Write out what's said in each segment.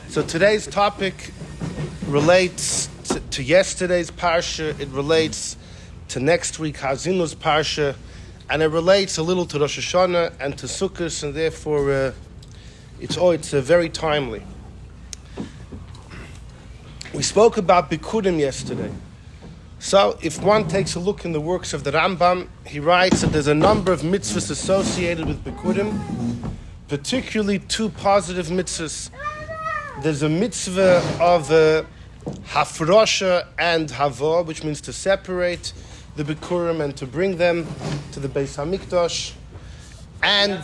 So today's topic relates to yesterday's parsha. It relates to next week Hazinu's parsha, and it relates a little to Rosh Hashanah and to Sukkot, and therefore it's very timely. We spoke about Bikurim yesterday. So if one takes a look in the works of the Rambam, he writes that there's a number of mitzvahs associated with Bikurim, particularly two positive mitzvahs. There's a mitzvah of Haflo'oh and Haflo'oh, which means to separate the Bikurim and to bring them to the Beis Hamikdash. And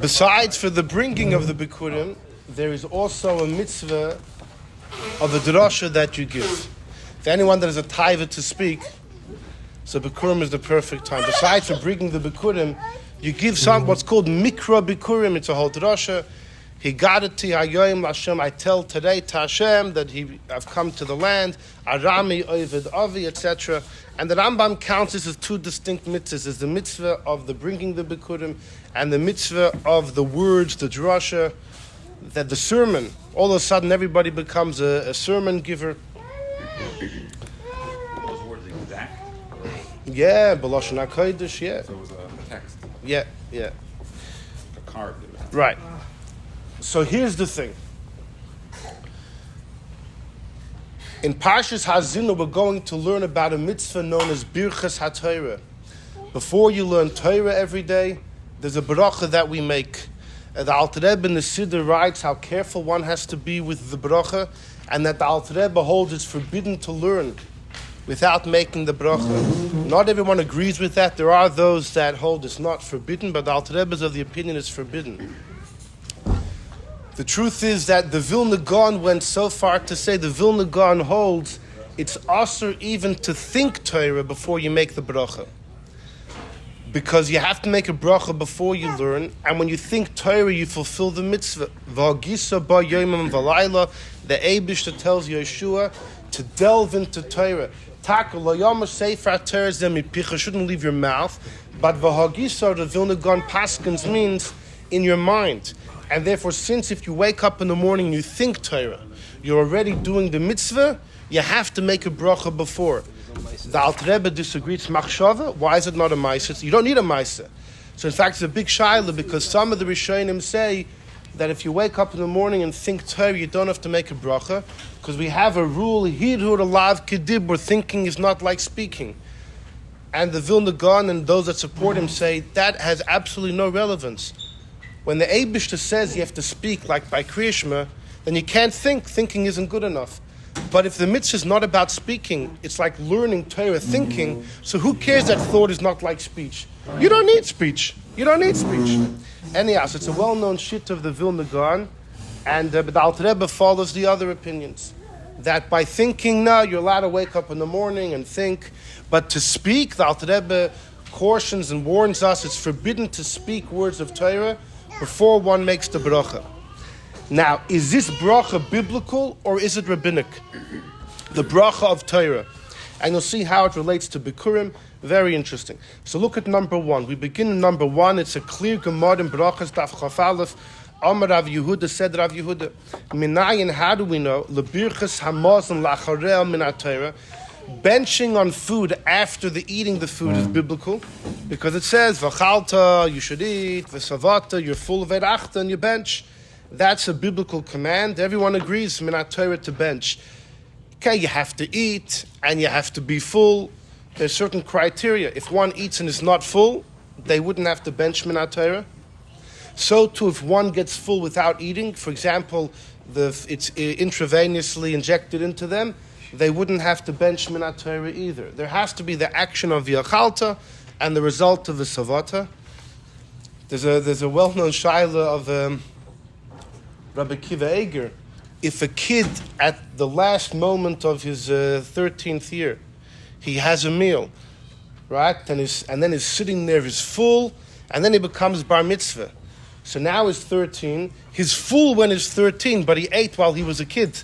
besides for the bringing of the Bikurim, there is also a mitzvah of a drasha that you give. For anyone that is a taiva to speak, so Bikurim is the perfect time. Besides for bringing the Bikurim, you give some what's called mikra Bikurim. It's a whole drasha. Higadati hayoyim Hashem. I tell today to Hashem that I've come to the land. Arami oived avi, etc. And the Rambam counts this as two distinct mitzvahs: is the mitzvah of the bringing the Bikurim and the mitzvah of the words, the drasha, that the sermon. All of a sudden, everybody becomes a sermon giver. Those words exact? Yeah, B'lashon HaKodesh, yeah. So it was a text. Yeah. A card. Right. So here's the thing. In Parshas Hazinu, we're going to learn about a mitzvah known as Birchas HaTorah. Before you learn Torah every day, there's a bracha that we make. The Alter Rebbe in the Siddur writes how careful one has to be with the bracha, and that the Alter Rebbe holds it's forbidden to learn without making the bracha. Not everyone agrees with that. There are those that hold it's not forbidden, but the Alter Rebbe is of the opinion it's forbidden. The truth is that the Vilna Gaon went so far to say the Vilna Gaon holds it's asur even to think Torah before you make the bracha. Because you have to make a bracha before you learn, and when you think Torah, you fulfill the mitzvah. V'hagisa ba yomim v'layla, the Eibishter tells Yeshua to delve into Torah. Taka lo yama sefer Torah zemipicha, shouldn't leave your mouth, but v'hagisa, the Vilna Gaon paskins, means in your mind. And therefore, since if you wake up in the morning and you think Torah, you're already doing the mitzvah, you have to make a bracha before. The Alter Rebbe disagrees. Machshava, why is it not a ma'aseh? You don't need a ma'aseh. So in fact, it's a big shaila because some of the Rishonim say that if you wake up in the morning and think Torah, you don't have to make a bracha because we have a rule, hidhur alav kedib, where thinking is not like speaking. And the Vilna Gaon and those that support him say that has absolutely no relevance. When the Eibishter says you have to speak like by Kriya Shema, then you can't think. Thinking isn't good enough. But if the mitzvah is not about speaking, it's like learning Torah, thinking, so who cares that thought is not like speech? You don't need speech. Anyhow, so it's a well-known shit of the Vilna Gaon, and but the Alter Rebbe follows the other opinions. That by thinking now, you're allowed to wake up in the morning and think, but to speak, the Alter Rebbe cautions and warns us, it's forbidden to speak words of Torah before one makes the bracha. Now, is this bracha biblical or is it rabbinic? The bracha of Torah. And you'll see how it relates to Bikurim. Very interesting. So look at number one. We begin in number one. It's a clear Gemara in Brachas Daf Chaf Aleph. Amar Rav Yehuda said Rav Yehuda, Minayin, how do we know? Lebirchas hamazon lacharel min haTorah. Benching on food after eating the food is biblical because it says, V'chalta, you should eat, V'savata, you're full of erachta, and you bench. That's a biblical command. Everyone agrees, Minat Torah, to bench. Okay, you have to eat and you have to be full. There's certain criteria. If one eats and is not full, they wouldn't have to bench Minat Torah. So too, if one gets full without eating, for example, it's intravenously injected into them, they wouldn't have to bench Minat Torah either. There has to be the action of V'yachalta and the result of the Savata. There's a well-known shaila of Rabbi Kiva Eiger. If a kid at the last moment of his 13th year, he has a meal, right? And then he's sitting there, he's full, and then he becomes bar mitzvah. So now he's 13. He's full when he's 13, but he ate while he was a kid.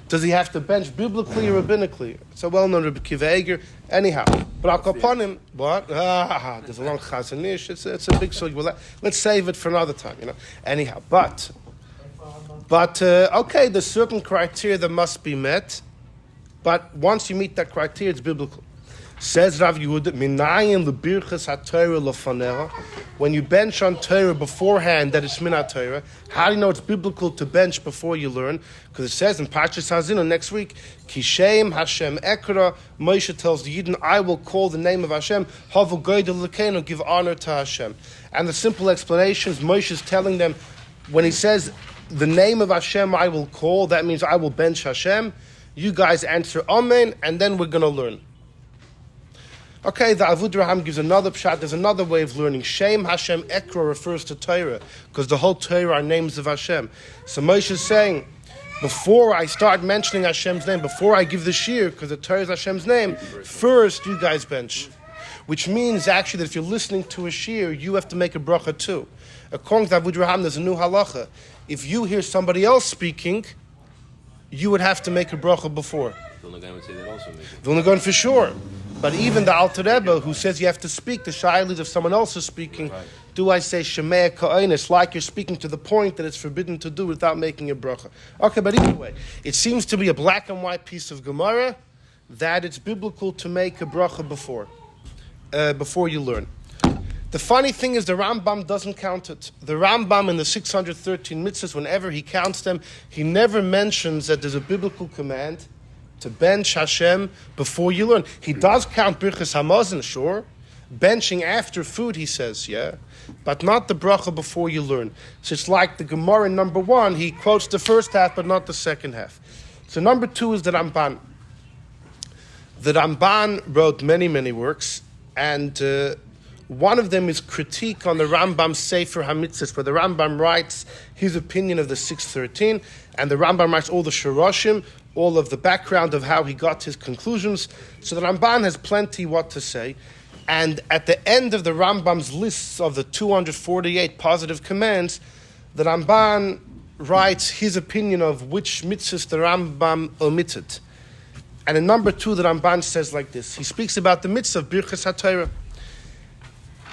Does he have to bench biblically or rabbinically? It's a well-known Rabbi Kiva Eiger. Anyhow, but I'll call upon him. What? There's a long chazanish. It's a big story. Well, let's save it for another time. Anyhow, but okay, there's certain criteria that must be met. But once you meet that criteria, it's biblical. Says Rav Yehuda, Minayin lebirchas haTorah lefaneha. When you bench on Torah beforehand, that it's min haTorah. How do you know it's biblical to bench before you learn? Because it says in Parshas Hazinu next week, Kishem Hashem Ekra. Moshe tells the Yidden, I will call the name of Hashem. Havu goydel lekenu, give honor to Hashem. And the simple explanation is Moshe is telling them, when he says the name of Hashem I will call, that means I will bench Hashem. You guys answer Amen, and then we're going to learn. Okay, the Avud Raham gives another pshat. There's another way of learning. Shem Hashem Ekra refers to Torah, because the whole Torah are names of Hashem. So Moshe is saying, before I start mentioning Hashem's name, before I give the shir, because the Torah is Hashem's name, first you guys bench. Which means actually that if you're listening to a shir, you have to make a bracha too. According to Avud Raham, there's a new halacha. If you hear somebody else speaking, you would have to make a bracha before. Vilna Gaon would say that also. Vilna Gaon for sure. But even the Alter Rebbe, who says you have to speak, the shayla if someone else is speaking, right. Do I say Shemea Ka'onis, like you're speaking to the point that it's forbidden to do without making a bracha? Okay, but either way, it seems to be a black and white piece of Gemara that it's biblical to make a bracha before you learn. The funny thing is the Rambam doesn't count it. The Rambam in the 613 mitzvahs, whenever he counts them, he never mentions that there's a biblical command to bench Hashem before you learn. He does count Birchas Hamazon, sure. Benching after food, he says, yeah. But not the bracha before you learn. So it's like the Gemara in number 1, he quotes the first half, but not the second half. So number 2 is the Ramban. The Ramban wrote many, many works, and one of them is critique on the Rambam Sefer HaMitzvahs, where the Rambam writes his opinion of the 613, and the Rambam writes all the Shoroshim, all of the background of how he got his conclusions. So the Ramban has plenty what to say. And at the end of the Rambam's lists of the 248 positive commands, the Ramban writes his opinion of which mitzvahs the Rambam omitted. And in number 2, the Ramban says like this. He speaks about the mitzvah of Birchas HaTorah.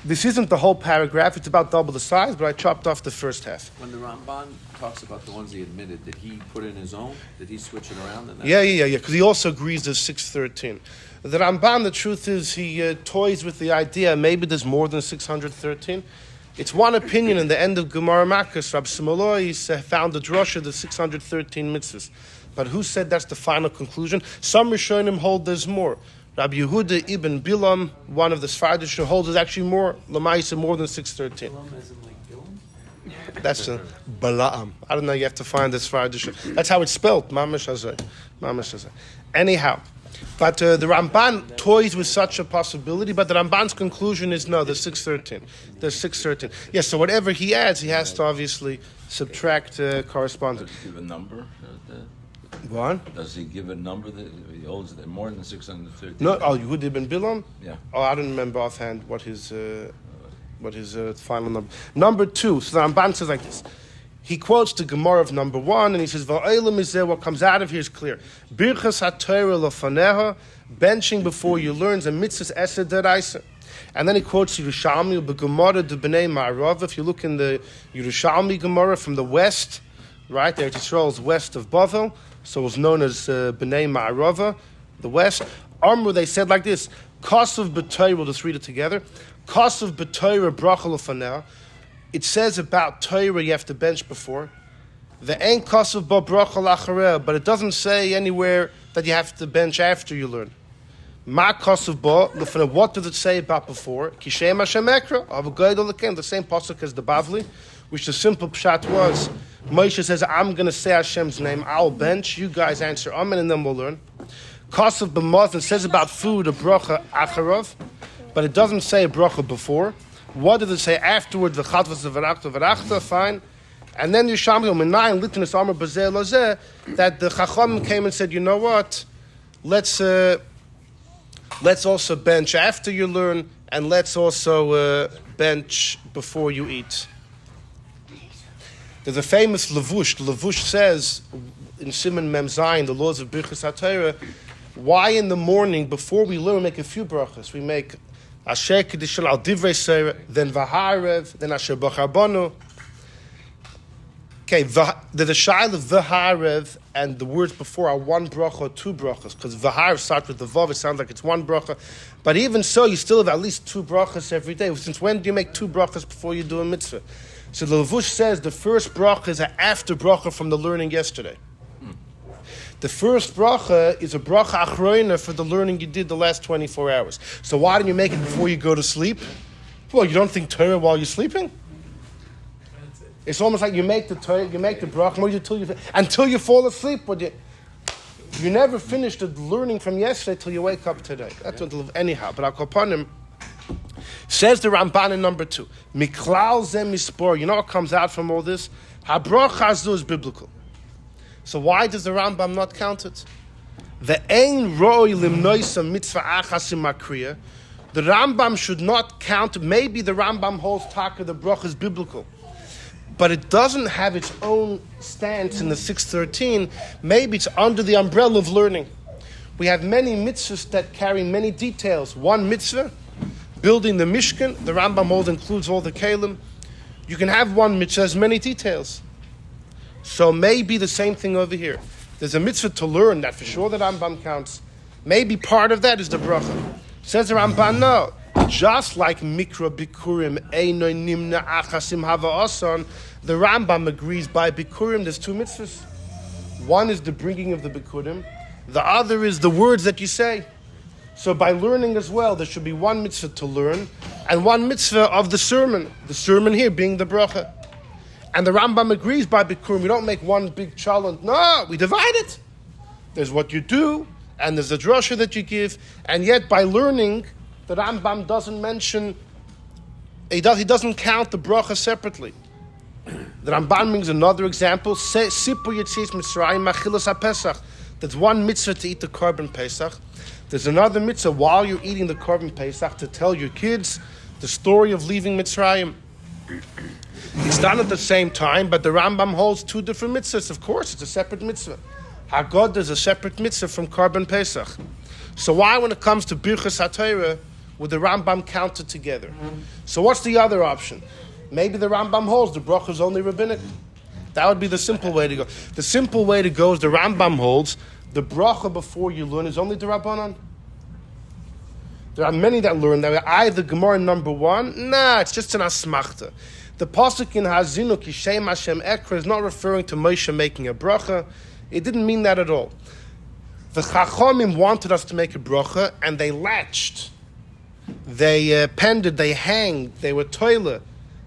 This isn't the whole paragraph, it's about double the size, but I chopped off the first half. When the Ramban talks about the ones he admitted, did he put in his own? Did he switch it around? Yeah, because he also agrees there's 613. The Ramban, the truth is, he toys with the idea maybe there's more than 613. It's one opinion in the end of Gemara Makkas. Rab Simoloi found the drosha, the 613 mitzvahs. But who said that's the final conclusion? Some Rishonim hold there's more. Rabbi Yehuda ibn Bilam, one of the Sfardish, holds is actually more, Lamaisa, more than 613. Bilam as in like Bilam? That's Balaam. I don't know, you have to find the Sfardish. That's how it's spelled, Mamash Hazai. Anyhow, but the Ramban toys with such a possibility, but the Ramban's conclusion is no, there's 613. There's 613. Yes, so whatever he adds, he has to obviously subtract corresponding. Does he give a number? What? Does he give a number that he holds that more than 613? No, Yehuda ibn Bilam? Yeah. Oh, I don't remember offhand what his final number. Number 2, so the Ramban says like this. He quotes the Gemara of number 1, and he says, "Va'olam izeh." What comes out of here is clear. Birchas haTorah lefaneha, benching before you learn, is a mitzvah esed deraisa. And then he quotes Yerushalmi, "B'Gemara de b'nei Ma'arav." If you look in the Yerushalmi Gemara from the west, right there, Yisrael is west of Bavel, so it's known as b'nei Ma'arava, the west. Amru, they said like this: Kosav b'Torah. We'll just read it together. Kosav b'Torah bracha lefaneha. It says about Torah you have to bench before. The ain't kosav ba bracha lachareh, but it doesn't say anywhere that you have to bench after you learn. Ma kosav ba lefana. What does it say about before? Kishem Hashem Ekra avagoydol lekem. The same pasuk as the Bavli, which the simple pshat was. Moshe says, "I'm going to say Hashem's name. I'll bench. You guys answer Amen, and then we'll learn." Kosav b'mazon says about food a bracha acharov, but it doesn't say a bracha before. What did it say afterward? The chatvas v'rachta, fine. And then Yishamli Menayim Litnus Amar Bazeh Lazeh, that the Chacham came and said, you know what? Let's also bench after you learn, and let's also bench before you eat. There's a famous Levush. Levush says in Simon Mem Zayin, the laws of Birchas HaTorah, why in the morning, before we learn, make a few brachas. We make Asher Kedishon Al Divrei Seirah, then Vaharev, then Asher Bachar Banu. Okay, the Shaila Vaharev and the words before are one bracha or two brachas, because Vaharev starts with the Vav, it sounds like it's one bracha. But even so, you still have at least two brachas every day. Since when do you make two brachas before you do a mitzvah? So the Levush says the first bracha is an after bracha from the learning yesterday. The first bracha is a bracha achroina for the learning you did the last 24 hours. So why don't you make it before you go to sleep? Well, you don't think Torah while you're sleeping? It's almost like you make the Torah, you make the bracha until you fall asleep. But you never finish the learning from yesterday till you wake up today. That's what anyhow. But I'll call upon him. Says the Ramban in number 2. Miklal ze mispor. You know what comes out from all this? Habracha hazu is biblical. So why does the Rambam not count it? The ein roi limnoisa mitzvah achasim makriya. The Rambam should not count. Maybe the Rambam holds taka the bracha is biblical, but it doesn't have its own stance in the 613. Maybe it's under the umbrella of learning. We have many mitzvahs that carry many details. One mitzvah, building the Mishkan, the Rambam holds includes all the Kalim. You can have one mitzvah has many details. So maybe the same thing over here. There's a mitzvah to learn that for sure the Rambam counts. Maybe part of that is the bracha. Says the Rambam, no. Just like Mikra Bikurim, Eino Nimna Achasim Hava Oson, the Rambam agrees by Bikurim there's two mitzvahs. One is the bringing of the Bikurim. The other is the words that you say. So by learning as well, there should be one mitzvah to learn and one mitzvah of the sermon. The sermon here being the bracha. And the Rambam agrees by Bikurim. We don't make one big challenge. No, we divide it. There's what you do, and there's the drasha that you give. And yet by learning, the Rambam doesn't mention, he doesn't count the bracha separately. The Rambam brings another example. Sipu Yetzias Mitzrayim Machilas HaPesach. There's one mitzvah to eat the korban Pesach. There's another mitzvah while you're eating the korban Pesach to tell your kids the story of leaving Mitzrayim. It's done at the same time, but the Rambam holds two different mitzvahs. Of course, it's a separate mitzvah. Haggadah is a separate mitzvah from korban Pesach. So why, when it comes to Birchas HaTorah, would the Rambam count it together? So what's the other option? Maybe the Rambam holds the bracha is only rabbinic. That would be the simple way to go. The simple way to go is the Rambam holds the bracha before you learn is only the Rabbanan. There are many that learn that either Gemara number 1, it's just an asmachta. The pasuk in Hazinu Kishem Hashem Ekra is not referring to Moshe making a bracha. It didn't mean that at all. The Chachomim wanted us to make a bracha, and they latched, they pended, they hanged, they were toilet.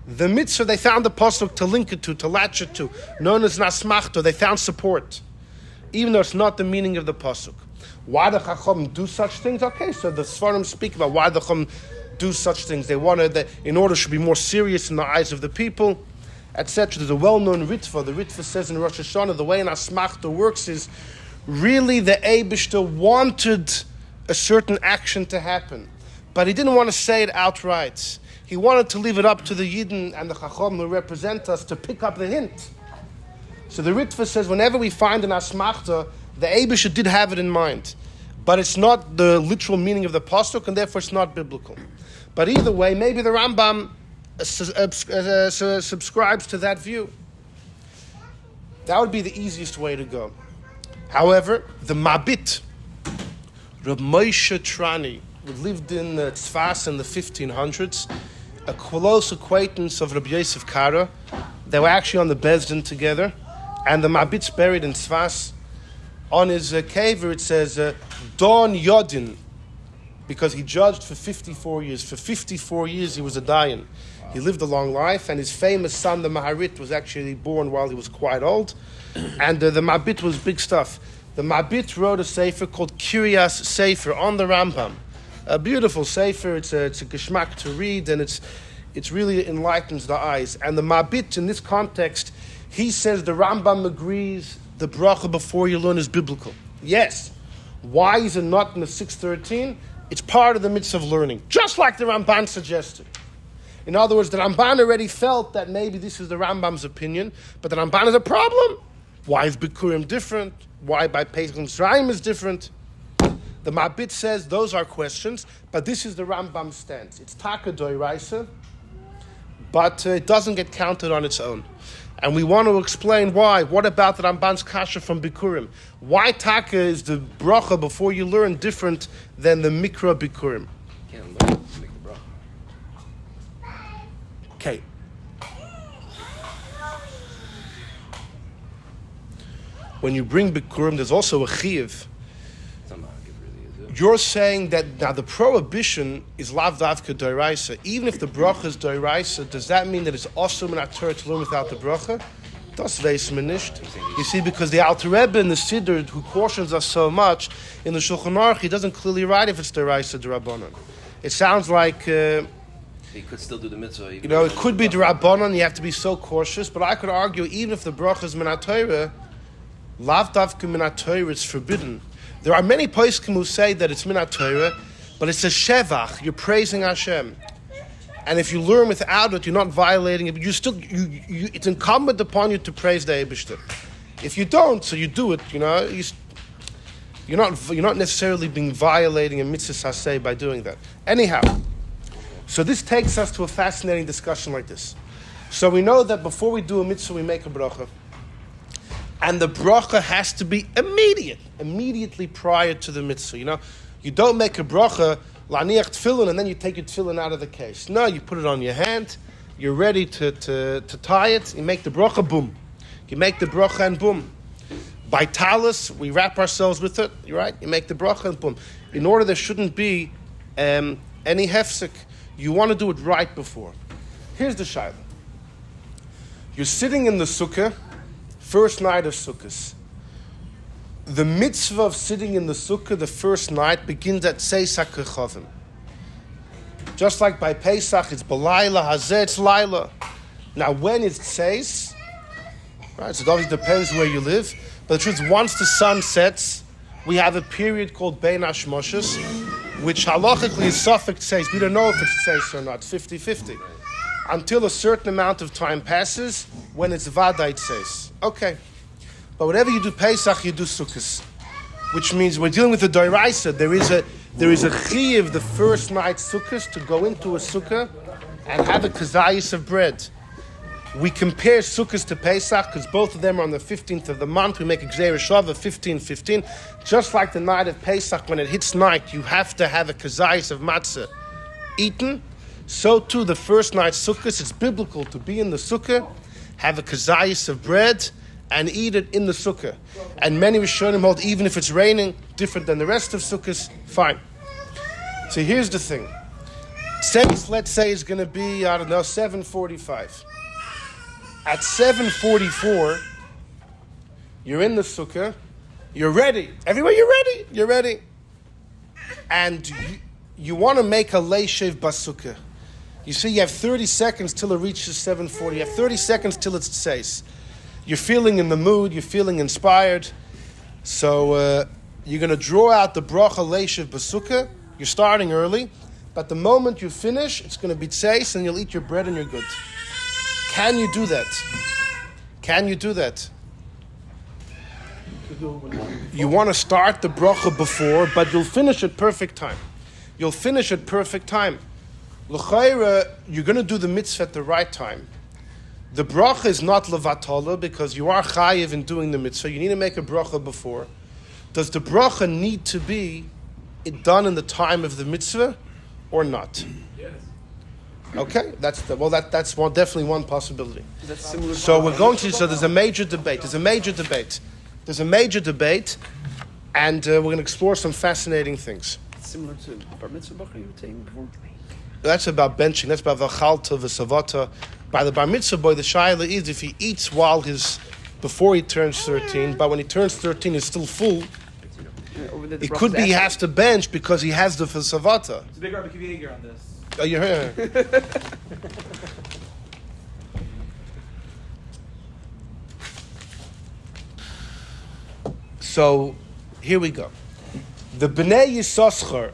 The mitzvah, they found the pasuk to link it to latch it to, known as Nasmachto. They found support, even though it's not the meaning of the pasuk. Why the Chachomim do such things? Okay, so the Sfarim speak about why the Chachomim do such things. They wanted that in order to be more serious in the eyes of the people, etc. There's a well-known Ritva. The Ritva says in Rosh Hashanah, the way an Asmachta works is really the Eibishter wanted a certain action to happen, but he didn't want to say it outright. He wanted to leave it up to the Yidden and the Chacham who represent us to pick up the hint. So the Ritva says whenever we find an Asmachta, the Eibishter did have it in mind, but it's not the literal meaning of the pasuk, and therefore it's not biblical. But either way, maybe the Rambam subscribes to that view. That would be the easiest way to go. However, the Mabit, Reb Moshe Trani, who lived in Tzfas in the 1500s, a close acquaintance of Rabbi Yosef Kara. They were actually on the Bezdin together, and the Mabit's buried in Tzfas. On his kever it says, Don Yodin, because he judged for 54 years. For 54 years he was a dayan. He lived a long life, and his famous son, the Maharit, was actually born while he was quite old. And the Mabit was big stuff. The Mabit wrote a sefer called Kiryas Sefer on the Rambam. A beautiful sefer. It's a geschmack to read, and it's really enlightens the eyes. And the Mabit, in this context, he says the Rambam agrees the bracha before you learn is biblical. Yes. Why is it not in the 613? It's part of the mitzvah of learning, just like the Ramban suggested. In other words, the Ramban already felt that maybe this is the Rambam's opinion, but the Ramban is a problem. Why is Bikurim different? Why by Pesach Mitzrayim is different? The Mabit says those are questions, but this is the Rambam's stance. It's Taka Doiraisa, but it doesn't get counted on its own. And we want to explain why. What about the Ramban's kasha from Bikurim? Why Taka is the bracha before you learn different than the Mikra Bikurim? Can't learn to make the bracha. Okay. When you bring Bikurim, there's also a chiyuv. You're saying that now the prohibition is lav davka doiraisa. Even if the bracha is doiraisa, does that mean that it's also in Torah to learn without the bracha? Das weiß man nicht. You see, because the Alter Rebbe in the Siddur, who cautions us so much, in the Shulchan Aruch, he doesn't clearly write if it's doiraisa d'Rabbanan. It sounds like He could still do the mitzvah. it could be d'Rabbanan. You have to be so cautious. But I could argue, even if the bracha is min Torah, lav davka min Torah, it's forbidden. There are many poskim who say that it's min Torah, but it's a shevach. You're praising Hashem, and if you learn without it, you're not violating it. But it's incumbent upon you to praise the Eibishter. If you don't, so you do it. You're not necessarily being violating a mitzvah saseh by doing that. Anyhow, so this takes us to a fascinating discussion like this. So we know that before we do a mitzvah, we make a bracha. And the bracha has to be immediately prior to the mitzvah. You don't make a bracha, laniach tefillin, and then you take your tefillin out of the case. No, you put it on your hand, you're ready to tie it, you make the bracha, boom. You make the bracha and boom. By talus, we wrap ourselves with it, right? You make the bracha and boom. In order there shouldn't be any hefsek, you want to do it right before. Here's the shayla. You're sitting in the sukkah, first night of Sukkot. The mitzvah of sitting in the sukkah the first night begins at Seis HaKechavim. Just like by Pesach, it's B'layla, Hazeh, it's Laila. Now, when it's Seis, right, so it obviously depends where you live, but the truth is, once the sun sets, we have a period called Bein Hashmoshes, which halachically is suffix Seis. We don't know if it's Seis or not, 50-50. Until a certain amount of time passes, when it's Vadai Seis. Okay. But whatever you do Pesach, you do Sukkot. Which means we're dealing with the Doiraisa. There is a chiyuv the first night Sukkot to go into a sukkah and have a kazayis of bread. We compare Sukkot to Pesach because both of them are on the 15th of the month. We make a Gzeir Shava 15-15. Just like the night of Pesach, when it hits night, you have to have a kazayis of matzah eaten. So too, the first night Sukkot, it's biblical to be in the sukkah, have a kazayis of bread, and eat it in the sukkah. And many Rishonim hold, even if it's raining, different than the rest of sukkahs, fine. So here's the thing. Seis, let's say, is going to be, 7:45. At 7:44, you're in the sukkah, you're ready. Everywhere you're ready. And you want to make a leishev basukah. You see, you have 30 seconds till it reaches 7:40. You have 30 seconds till it says. You're feeling in the mood. You're feeling inspired. So you're going to draw out the bracha leishev basukah. You're starting early. But the moment you finish, it's going to be tzeis and you'll eat your bread and you're good. Can you do that? You want to start the bracha before, but you'll finish at perfect time. L'chayra, you're going to do the mitzvah at the right time. The bracha is not levatola because you are chayiv in doing the mitzvah. You need to make a bracha before. Does the bracha need to be done in the time of the mitzvah or not? Yes. Okay, that's definitely one possibility. Is that similar? So there's a major debate, and we're going to explore some fascinating things. Similar to bar mitzvah bracha you were saying before. That's about benching. That's about v'chalta v'savata. By the bar mitzvah boy, the shayla is if he eats before he turns 13, but when he turns 13, he's still full. It could be he has to bench because he has the v'savata. It's a big barbecue Eiger on this. Oh, you heard? So, here we go. The Bnei Yissaschar,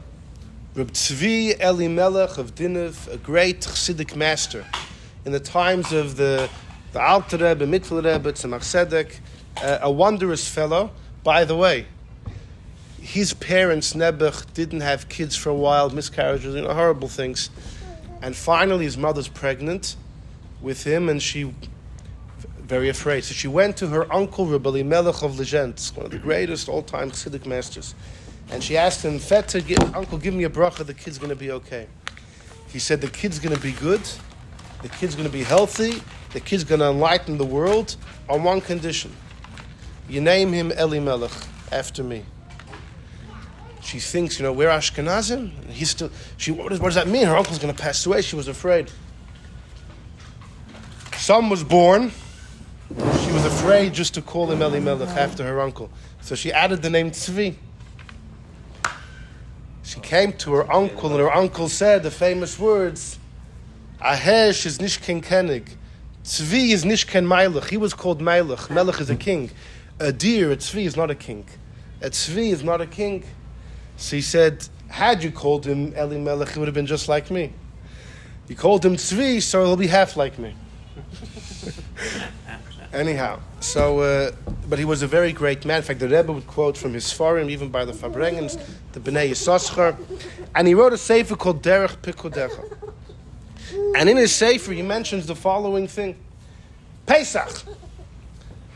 Reb Tzvi Elimelech of Dinov, a great Chassidic master. In the times of the Alter Rebbe, Mittel Rebbe, Tzemach Tzedek, a wondrous fellow. By the way, his parents, Nebuch, didn't have kids for a while, miscarriages, horrible things. And finally his mother's pregnant with him, and she very afraid. So she went to her uncle, Reb Elimelech of Lezhentz, one of the greatest all-time Chassidic masters. And she asked him, Feta, Uncle, give me a bracha, the kid's going to be okay. He said, the kid's going to be good, the kid's going to be healthy, the kid's going to enlighten the world on one condition. You name him Elimelech, after me. She thinks, we're Ashkenazim. And he's still, what does that mean? Her uncle's going to pass away. She was afraid. Son was born. She was afraid just to call him Elimelech after her uncle. So she added the name Tzvi. She came to her uncle, and her uncle said the famous words, Ahesh is nishken kenig. Tzvi is nishken Melech. He was called Melech. Melech is a king. A deer, a Tzvi, is not a king. A Tzvi is not a king. So he said, had you called him Elimelech, he would have been just like me. You called him Tzvi, so he'll be half like me. Anyhow, but he was a very great man. In fact, the Rebbe would quote from his Sfarim, even by the Fabrengens, the Bnei Yissaschar, and he wrote a sefer called Derech Pikudecha. And in his sefer, he mentions the following thing: Pesach,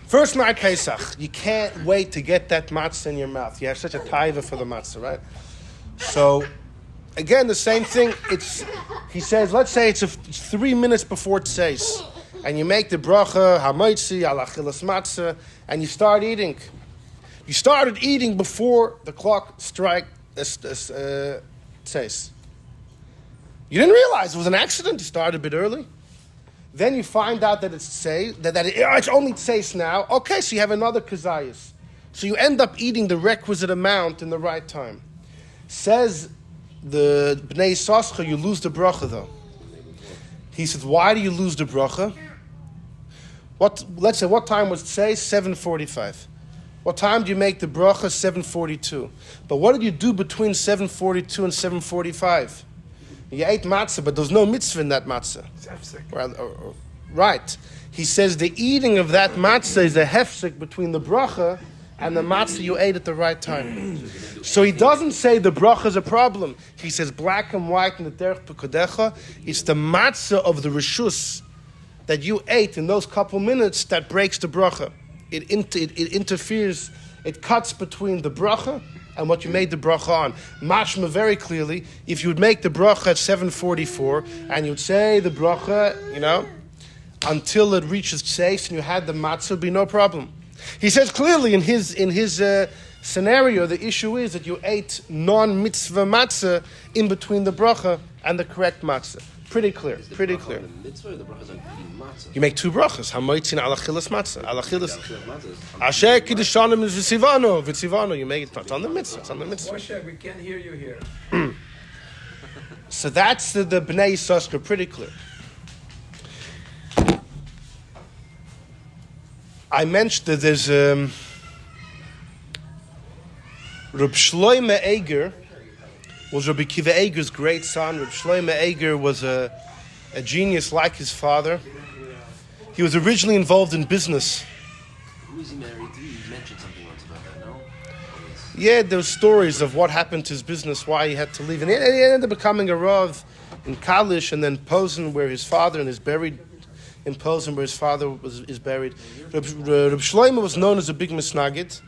first night Pesach. You can't wait to get that matzah in your mouth. You have such a taiva for the matzah, right? So, again, the same thing. He says, let's say it's 3 minutes before Tzeis. And you make the bracha, hamoitzi, alachilas matzah, and you start eating. You started eating before the clock strike tzeis. You didn't realize it was an accident. You started a bit early. Then you find out that it's tzeis, it's only tzeis now. Okay, so you have another kazayas. So you end up eating the requisite amount in the right time. Says the Bnei Yissaschar, you lose the bracha though. He says, why do you lose the bracha? Let's say, what time was it say? 7:45. What time do you make the bracha? 7:42. But what did you do between 7:42 and 7:45? You ate matzah, but there's no mitzvah in that matzah. Right. He says the eating of that matzah is a hefsek between the bracha and the matzah you ate at the right time. So he doesn't say the bracha is a problem. He says black and white in the derech pekudecha. It's the matzah of the reshus that you ate in those couple minutes that breaks the bracha. It interferes, it cuts between the bracha and what you made the bracha on. Mashma very clearly, if you would make the bracha at 7:44 and you'd say the bracha, until it reaches tzeis and you had the matzah, it would be no problem. He says clearly in his scenario, the issue is that you ate non-mitzvah matzah in between the bracha and the correct matzah. Pretty clear. You make two brachas. Hamoitzin alachilas matzah. Alachilas. Asher kiddushanim is v'tzivano. You make it. It's on the mitzvah. It's on the mitzvah. Moshe, we can't hear you here. So that's the Bnei Yissaschar. Pretty clear. I mentioned that there's Reb Shlomo Eiger was Rabbi Kiva Eiger's great son. Reb Shlomo Eiger was a genius like his father. He was originally involved in business. Who is he married to? You mentioned something once about that, no? Yeah, there's stories of what happened to his business, why he had to leave. And he ended up becoming a Rav in Kalish and then Posen, where his father, and is buried in Posen, where his father is buried. Reb Shlomo was known as a big misnagid.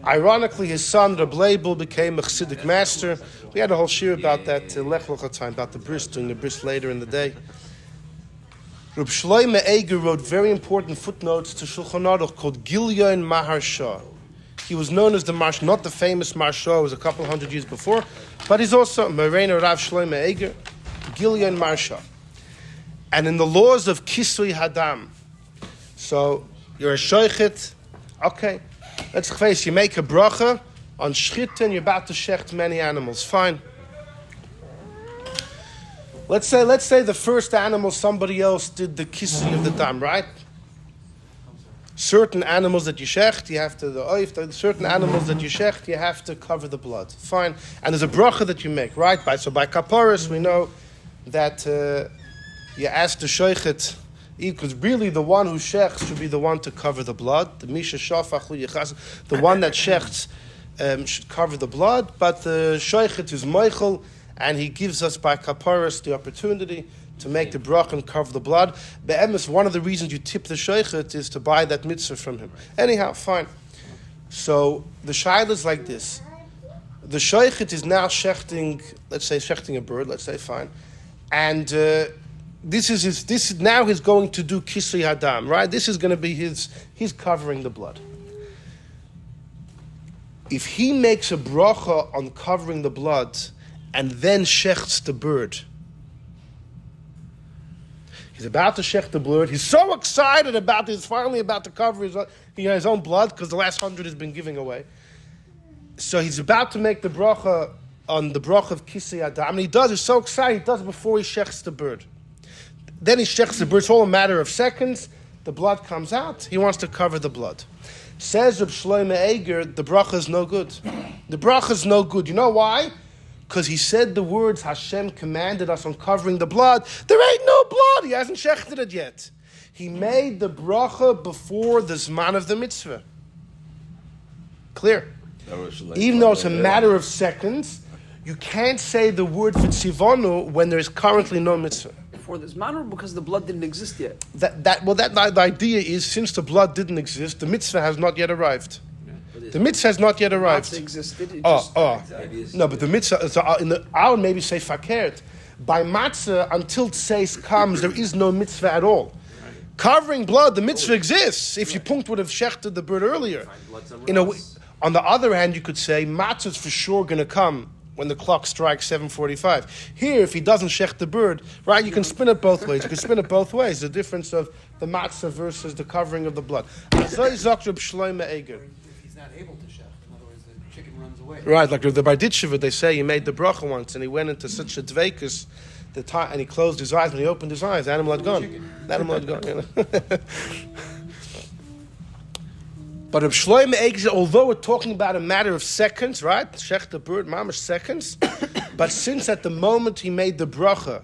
Ironically, his son, Reb Leibel, became a Chassidic master. We had a whole shir about that, Lech Lecha time, about the bris, doing the bris later in the day. Reb Shlomo Eiger wrote very important footnotes to Shulchan Aruch called Gilyon Maharsha. He was known as the Marsh, not the famous Maharsha, it was a couple hundred years before, but he's also Moreina Rav Shlomo Eiger, Gilyon Maharsha. And in the laws of Kisui Hadam, so you're a shoichet, okay, let's face, you make a bracha on shchita and you're about to shecht many animals, fine. Let's say the first animal somebody else did the kisui of the dam, right? certain animals that you shecht, you have to, certain animals that you shecht, you have to cover the blood. Fine. And there's a bracha that you make, right? So by kaparis, we know that you ask the sheichet, because really the one who shechts should be the one to cover the blood. The misha shafach hu yichas, the one that shechts should cover the blood, but the sheichet is meichel, and he gives us by kaparis the opportunity to make the brach and cover the blood. Be'emes, one of the reasons you tip the sheichet is to buy that mitzvah from him. Anyhow, fine. So the shaila is like this. The sheichet is now shechting, let's say shechting a bird, let's say fine. And this is now he's going to do kisui hadam, right? This is going to be he's covering the blood. If he makes a bracha on covering the blood and then shechts the bird, he's about to shecht the blood. He's so excited about this. He's finally about to cover his own blood because the last 100 has been giving away. So he's about to make the bracha on the bracha of kisei adam. And he's so excited, he does it before he shechts the bird. Then he shechts the bird. It's all a matter of seconds. The blood comes out. He wants to cover the blood. Says Reb Shlomo Eiger, the bracha is no good. The bracha is no good. You know why? Because he said the words Hashem commanded us on covering the blood. There ain't no blood. He hasn't shechted it yet. He made the bracha before the zman of the mitzvah. Clear. Even though it's a matter of seconds, you can't say the word for tzivonu when there is currently no mitzvah. Before this man, or because the blood didn't exist yet? The idea is since the blood didn't exist, the mitzvah has not yet arrived. The mitzvah has not yet arrived. It existed. No, but the mitzvah, I would maybe say fakert. By matzah, until tseis comes, there is no mitzvah at all. Covering blood, the mitzvah exists. If you punkt would have shechted the bird earlier. On the other hand, you could say matzah is for sure going to come when the clock strikes 7:45. Here, if he doesn't shecht the bird, right, you can spin it both ways. You can spin it both ways. The difference of the matzah versus the covering of the blood. Azay zok Reb Shlomo Eiger. Not able to shech. In other words, the chicken runs away. Right, like the Barditsheva, they say he made the bracha once and he went into such a dveikus and he closed his eyes. When he opened his eyes, the animal had gone. The animal had gone. You know? But Reb Shlomo Eiger, although we're talking about a matter of seconds, right? Shech the bird, mamash seconds. But since at the moment he made the bracha,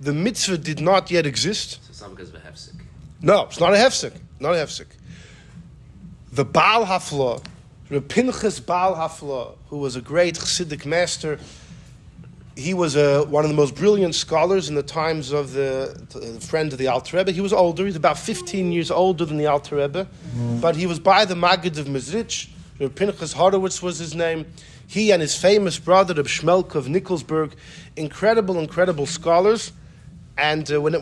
the mitzvah did not yet exist. So it's not because of a hefsek. No, it's not a hefsek. Not a hefsek. The Baal Haflo'oh, Reb Pinchas Baal Haflo'oh, who was a great Chassidic master, he was one of the most brilliant scholars in the times of the friend of the Alter Rebbe. He was older. He's about 15 years older than the Alter Rebbe. But he was by the Maggid of Mezrich. Reb Pinchas Horowitz was his name. He and his famous brother, Reb Shmelka of Nikolsburg, incredible scholars. And when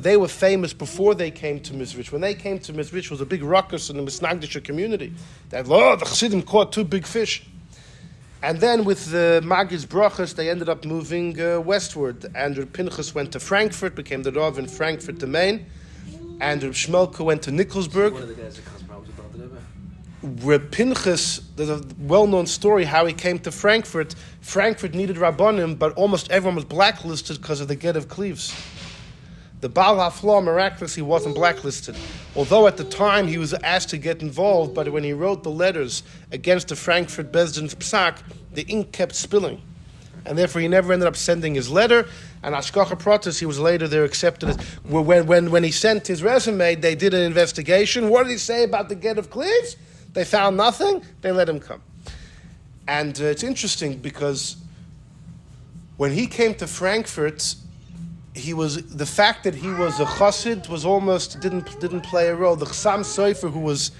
they were famous before they came to Mizrich, when they came to Mizrich, was a big ruckus in the Misnagdisha community. That, the Chassidim caught 2 big fish. And then with the Maggid's brachas, they ended up moving westward. And Reb Pinchas went to Frankfurt, became the Rav in Frankfurt, the Main. And Reb Shmelka went to Nikolsburg. One of the guys that caused problems about the Rebbe. Reb Pinchas, there's a well-known story how he came to Frankfurt. Frankfurt needed Rabbanim, but almost everyone was blacklisted because of the get of Cleves. The Baal Haflo'oh, miraculously, wasn't blacklisted. Although at the time he was asked to get involved, but when he wrote the letters against the Frankfurt Bezdin's psak, the ink kept spilling. And therefore he never ended up sending his letter. And Ashkacha Pratis, he was later there accepted as, when he sent his resume, they did an investigation. What did he say about the get of Cleves? They found nothing. They let him come. And it's interesting because when he came to Frankfurt, the fact that he was a chassid was almost didn't play a role. The Chassam Sofer, who was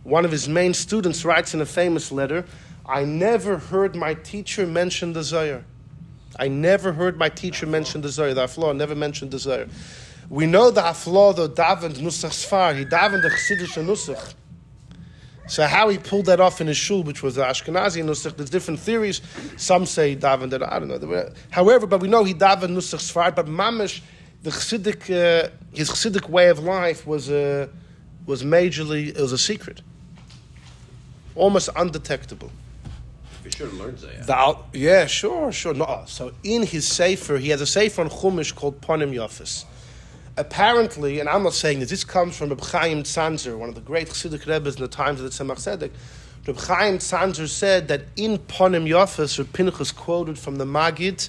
one of his main students, writes in a famous letter, I never heard my teacher mention the Zohar. I never heard my teacher mention the Zohar. The Haflo'oh never mentioned the Zohar. We know the Haflo'oh, the davened Nusach Sfar. He davened the Chassidish Nusach. So how he pulled that off in his shul, which was the Ashkenazi Nusach, there's different theories. Some say he davened it, I don't know. However, but we know he davened Nusach Sfar. But mamish, the Chassidic, his Chassidic way of life was majorly, it was a secret, almost undetectable. For sure, learns that. Yeah, sure. No, so in his sefer, he has a sefer on Chumash called Ponim Yafis. apparently, and I'm not saying this comes from Reb Chaim Tzanzer, one of the great Chassidic Rebbes in the times of the Tzemach Tzedek. Reb Chaim Tzanzer said that in Ponim Yafas, Reb Pinchas quoted from the Magid,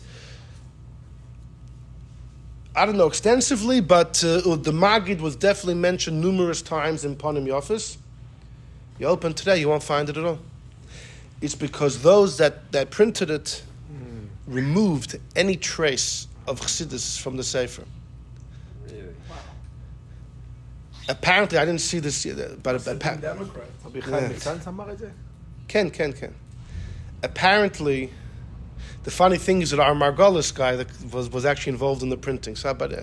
I don't know extensively, but the Magid was definitely mentioned numerous times in Ponim Yafas. You open today, you won't find it at all. It's because those that printed it removed any trace of Chassidus from the Sefer. Really? Apparently, I didn't see this yet, but Democrat. Ken. Apparently, the funny thing is that our Margolis guy that was actually involved in the printing. So, but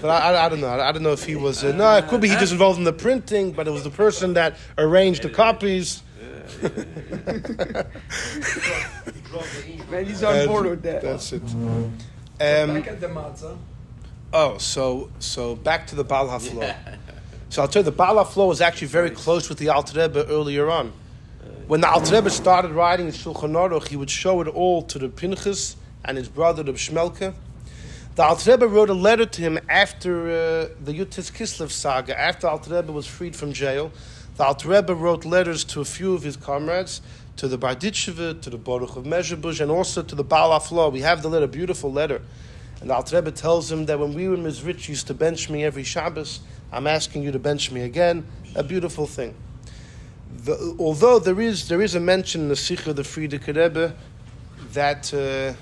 I don't know. I don't know if he was. No, it could be he just involved in the printing, but it was the person that arranged the copies. Man, he's on board with that. That's it. Back at the matzah. Oh, so back to the Baal Haflo'oh. So I'll tell you, the Baal Haflo'oh was actually very close with the Alter Rebbe earlier on. When the Alter Rebbe started writing his Shulchan Aruch, he would show it all to the Pinchas and his brother, the Shmelke. The Alter Rebbe wrote a letter to him after the Yutis Kislev saga, after Alter Rebbe was freed from jail. The Alter Rebbe wrote letters to a few of his comrades, to the Barditcheva, to the Baruch of Mezhebush, and also to the Baal Haflo'oh. We have the letter, beautiful letter. And the Alter Rebbe tells him that when we were in Mizrich, you used to bench me every Shabbos. I'm asking you to bench me again. A beautiful thing. Although there is a mention in the Sikha of the Frierdiker Rebbe that the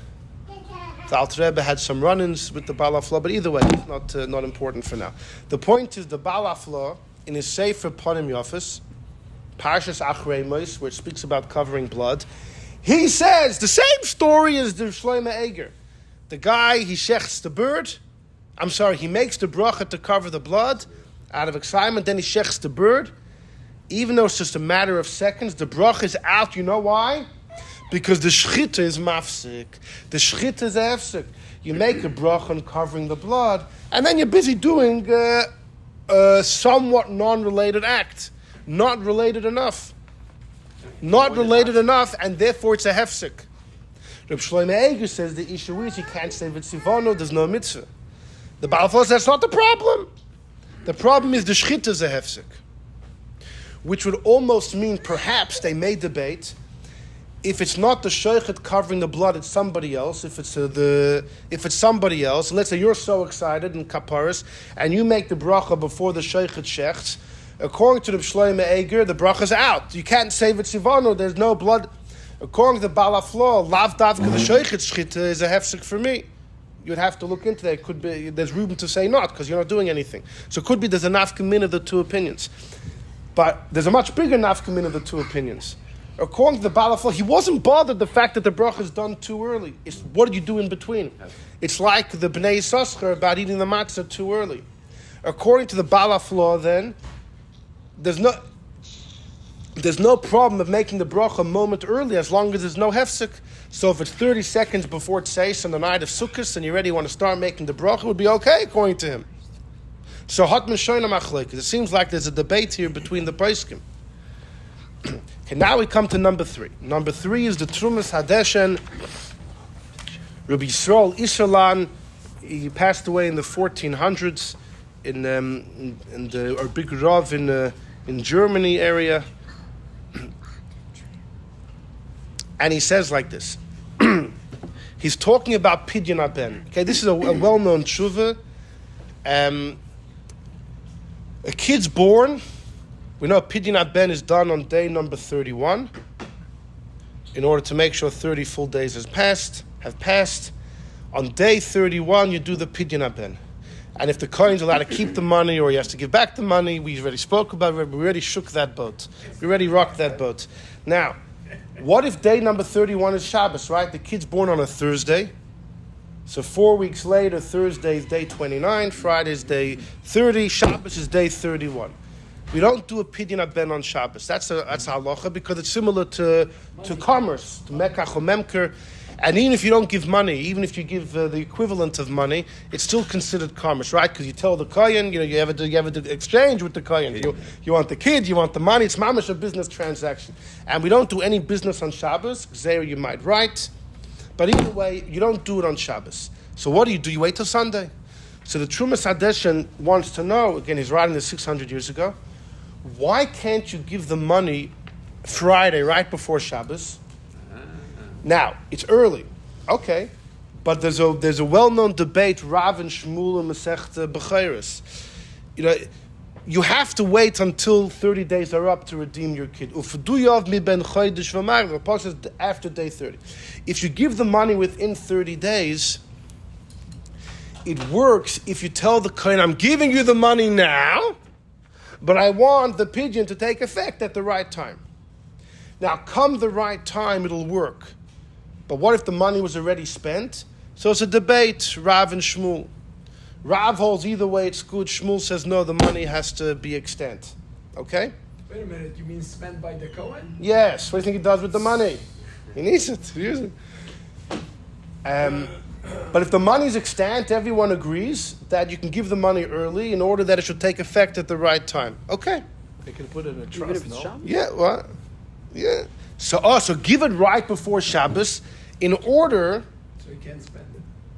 Alter Rebbe had some run-ins with the Baal Haflo'oh, but either way, it's not important for now. The point is the Baal Haflo'oh, in his Sefer Ponim Yafas, Parshas Achrei Mos, where it speaks about covering blood, he says the same story as the Shlomo Eiger. The guy, he shechts the bird. He makes the bracha to cover the blood out of excitement, then he shechts the bird. Even though it's just a matter of seconds, the bracha is out. You know why? Because the shchita is mafsik. The shchita is hefsik. You make a bracha on covering the blood, and then you're busy doing a somewhat non-related act. Not related enough. Not related enough, and therefore it's a hefsik. Reb Shlomo Eiger says the issue is you can't say v'tzivano, there's no mitzvah. The Baal Haflo'oh says that's not the problem. The problem is the shchita is a hefsik. Which would almost mean perhaps they may debate if it's not the shochet covering the blood, it's somebody else. If it's somebody else, let's say you're so excited in kaparis and you make the bracha before the shochet shechts. According to the Shlomo Eiger, the bracha's out. You can't say v'tzivano, there's no blood. According to the Baal Haflo'oh, lav davka the shochet shchita is a hefsek for me. You'd have to look into that. It could be there's room to say not because you're not doing anything. So it could be there's a nafka min of the two opinions. But there's a much bigger nafka min of the two opinions. According to the Baal Haflo'oh, he wasn't bothered the fact that the bracha is done too early. It's what did you do in between? It's like the Bnei Yissaschar about eating the matzah too early. According to the Baal Haflo'oh, then, there's no problem of making the bracha a moment early as long as there's no hefsek. So if it's 30 seconds before Tzeis on the night of Sukkot and you already want to start making the bracha, it would be okay according to him. So Hatman Shoyna Machlekes. It seems like there's a debate here between the Poskim. Okay, now we come to number 3. Number 3 is the Trumas Hadeshen. Rabbi Yisrael Isserlan, he passed away in the 1400s in the big Rav in Germany area. And he says like this. He's talking about Pidyon Haben. Okay, this is a well-known tshuva. A kid's born. We know Pidyon Haben is done on day number 31 in order to make sure 30 full days have passed. On day 31, you do the Pidyon Haben. And if the Kohen's allowed to keep the money or he has to give back the money, we already spoke about it. We already shook that boat. We already rocked that boat. Now, what if day number 31 is Shabbos, right? The kid's born on a Thursday. So 4 weeks later, Thursday is day 29, Friday is day 30, Shabbos is day 31. We don't do a Pidyon Haben on Shabbos. That's halacha because it's similar to commerce, to mekach or memker. And even if you don't give money, even if you give the equivalent of money, it's still considered commerce, right? Because you tell the kohen, you have a exchange with the kohen. You want the kid, you want the money. It's mamash a business transaction. And we don't do any business on Shabbos. There you might write. But either way, you don't do it on Shabbos. So what do? You wait till Sunday. So the Trumas Hadeshen wants to know, again, he's writing this 600 years ago, why can't you give the money Friday, right before Shabbos? Now, it's early. Okay. But there's a well-known debate, Rav and Shmuel and Masechta Bechayros. You have to wait until 30 days are up to redeem your kid. Ufaduyav mi ben chodesh v'mar. The Pasuk says after day 30. If you give the money within 30 days, it works if you tell the kohen, I'm giving you the money now, but I want the pidyon to take effect at the right time. Now, come the right time, it'll work. But what if the money was already spent? So it's a debate, Rav and Shmuel. Rav holds either way it's good. Shmuel says no, the money has to be extant. Okay? Wait a minute, you mean spent by the Kohen? Yes. What do you think he does with the money? He needs it. He uses it. But if the money is extant, everyone agrees that you can give the money early in order that it should take effect at the right time. Okay. They can put it in a Even trust, if it's no? Shabbos? Yeah, what? Yeah. So give it right before Shabbos in order... So you can't spend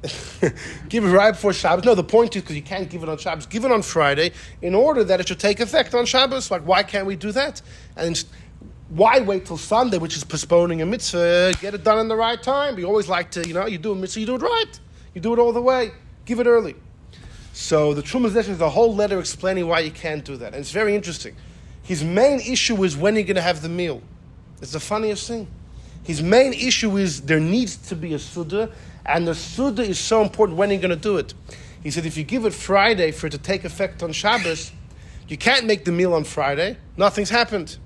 it. Give it right before Shabbos. No, the point is because you can't give it on Shabbos. Give it on Friday in order that it should take effect on Shabbos. Like, why can't we do that? And why wait till Sunday, which is postponing a mitzvah? Get it done in the right time. We always like to, you do a mitzvah, you do it right. You do it all the way. Give it early. So the Trumas Hadeshen is a whole letter explaining why you can't do that. And it's very interesting. His main issue is when you're going to have the meal. It's the funniest thing. His main issue is there needs to be a Suda, and the Suda is so important when you're going to do it. He said if you give it Friday for it to take effect on Shabbos, you can't make the meal on Friday. Nothing's happened.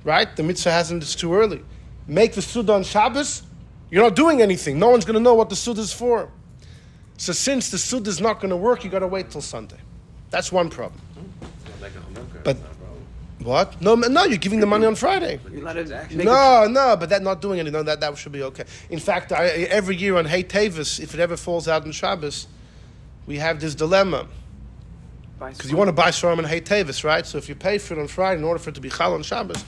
Right? The mitzvah hasn't, it's too early. Make the Suda on Shabbos, you're not doing anything. No one's going to know what the Suda is for. So since the Suda is not going to work, you got to wait till Sunday. That's one problem. But what? No, you're giving the money on Friday. You're not make No, but that's not doing anything. No, that should be okay. In fact, every year on Hey Tavis, if it ever falls out on Shabbos, we have this dilemma. Because you want to buy Saram on Hey Tavis, right? So if you pay for it on Friday in order for it to be Chal on Shabbos,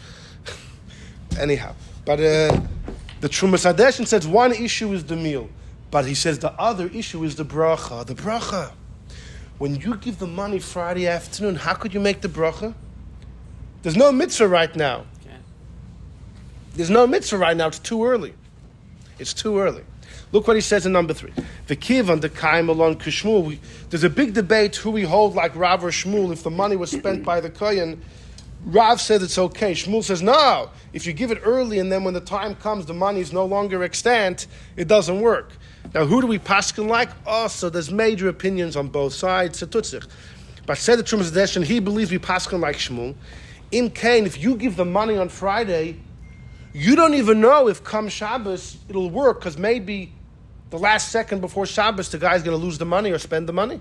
anyhow. But the Trumas Hadeshen says one issue is the meal, but he says the other issue is the bracha. The bracha. When you give the money Friday afternoon, how could you make the bracha? There's no mitzvah right now. There's no mitzvah right now. It's too early. It's too early. Look what he says in number 3. V'kivan dekaim alon k'shmuel. There's a big debate who we hold like Rav or Shmuel. If the money was spent by the kohen, Rav said it's okay. Shmuel says no. If you give it early and then when the time comes, the money is no longer extant, it doesn't work. Now, who do we paskin like? So there's major opinions on both sides. But said the Trumas Hadeshen, he believes we paskin like Shmuel. In Cain, if you give the money on Friday, you don't even know if come Shabbos it'll work, because maybe the last second before Shabbos the guy's going to lose the money or spend the money,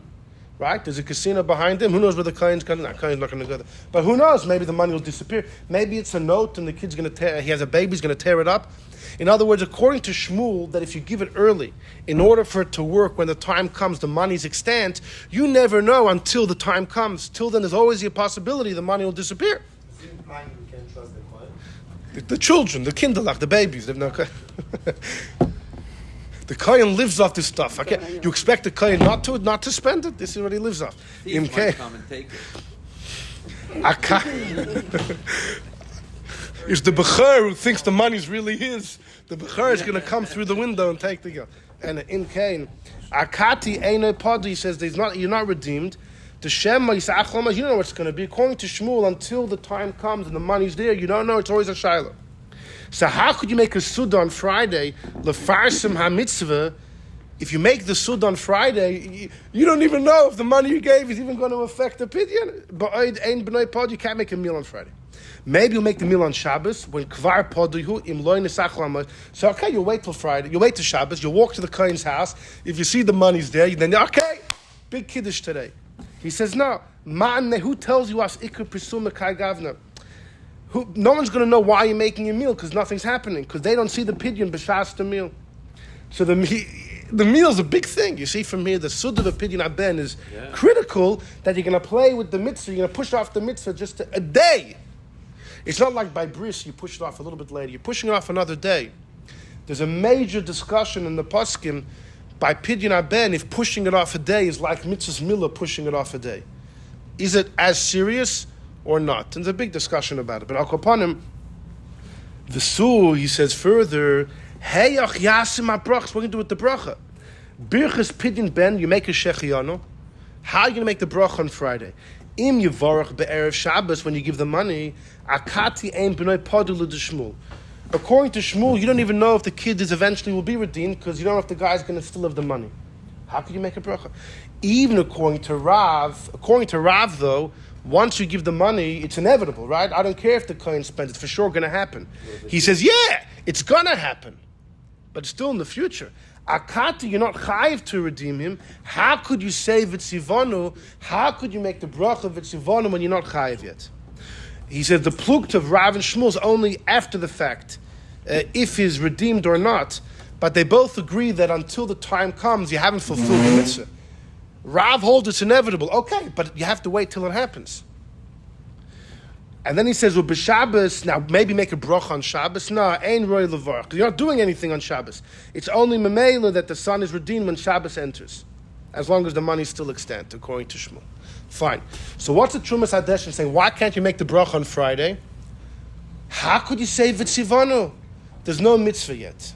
right? There's a casino behind him. Who knows where the Kain's going? Kain's not going to go there. But who knows? Maybe the money will disappear. Maybe it's a note and the kid's going to tear. He has a baby. He's going to tear it up. In other words, according to Shmuel, that if you give it early, in order for it to work, when the time comes, the money's extant. You never know until the time comes. Till then, there's always the possibility the money will disappear. The children, the kinderlach, the babies. The kohen lives off this stuff. Okay? You expect the kohen not to spend it? This is what he lives off. Thieves might come and take it. It's the Bechor who thinks the money's really his. The Bechor is going to come through the window and take the girl. And in Cain, Akati Eine Padi says you're not redeemed. The Shema Yisach, you don't know what it's going to be. According to Shmuel, until the time comes and the money's there, you don't know. It's always a Shiloh. So how could you make a Suda on Friday, Lefarsim HaMitzvah? If you make the Suda on Friday, you don't even know if the money you gave is even going to affect the Pidyon. But you can't make a meal on Friday. Maybe you'll make the meal on Shabbos when Kvar Podihu im Loy Nesach. So okay, you'll wait till Friday. You'll wait till Shabbos. You'll walk to the Kohen's house. If you see the money's there, then okay, big Kiddush today. He says, no. Who tells you as Iker Prisuma Kai Gavna? No one's going to know why you're making a meal because nothing's happening, because they don't see the pidyon b'shas the meal. So the meal is a big thing. You see from here, the sud of the pidyon aben is critical, that you're going to play with the mitzvah. You're going to push off the mitzvah just a day. It's not like by bris, you push it off a little bit later. You're pushing it off another day. There's a major discussion in the poskim by Pidyon Aben if pushing it off a day is like Mitzvahs Milah pushing it off a day. Is it as serious or not? And there's a big discussion about it. But Al Kapanim, the Sur, he says further, Hey ach yasim ha-brachas, what are you going to do with the bracha? Birchas Pidyon Ben, you make a Shechianu. How are you going to make the bracha on Friday? Im Yevarach be'erev Shabbos, when you give the money, Akati ein b'noi podu l'deshmul. According to Shmuel, you don't even know if the kid is eventually will be redeemed because you don't know if the guy's going to still have the money. How can you make a bracha? Even according to Rav though, once you give the money, it's inevitable, right? I don't care if the kohen spends, it's for sure going to happen. He says, yeah, it's going to happen, but still in the future. Akati, you're not chayiv to redeem him. How could you say v'tzivonu? How could you make the bracha v'tzivonu when you're not chayiv yet? He said the plukt of Rav and Shmuel is only after the fact, if he's redeemed or not. But they both agree that until the time comes, you haven't fulfilled the mitzvah. Rav holds it's inevitable. Okay, but you have to wait till it happens. And then he says, well, b'Shabbos, now maybe make a bracha on Shabbos. No, ein roy levarach. You're not doing anything on Shabbos. It's only memela that the son is redeemed when Shabbos enters, as long as the money is still extant, according to Shmuel. Fine. So what's the Trumas Hadeshin saying? Why can't you make the bracha on Friday? How could you say v'tzivanu? There's no mitzvah yet.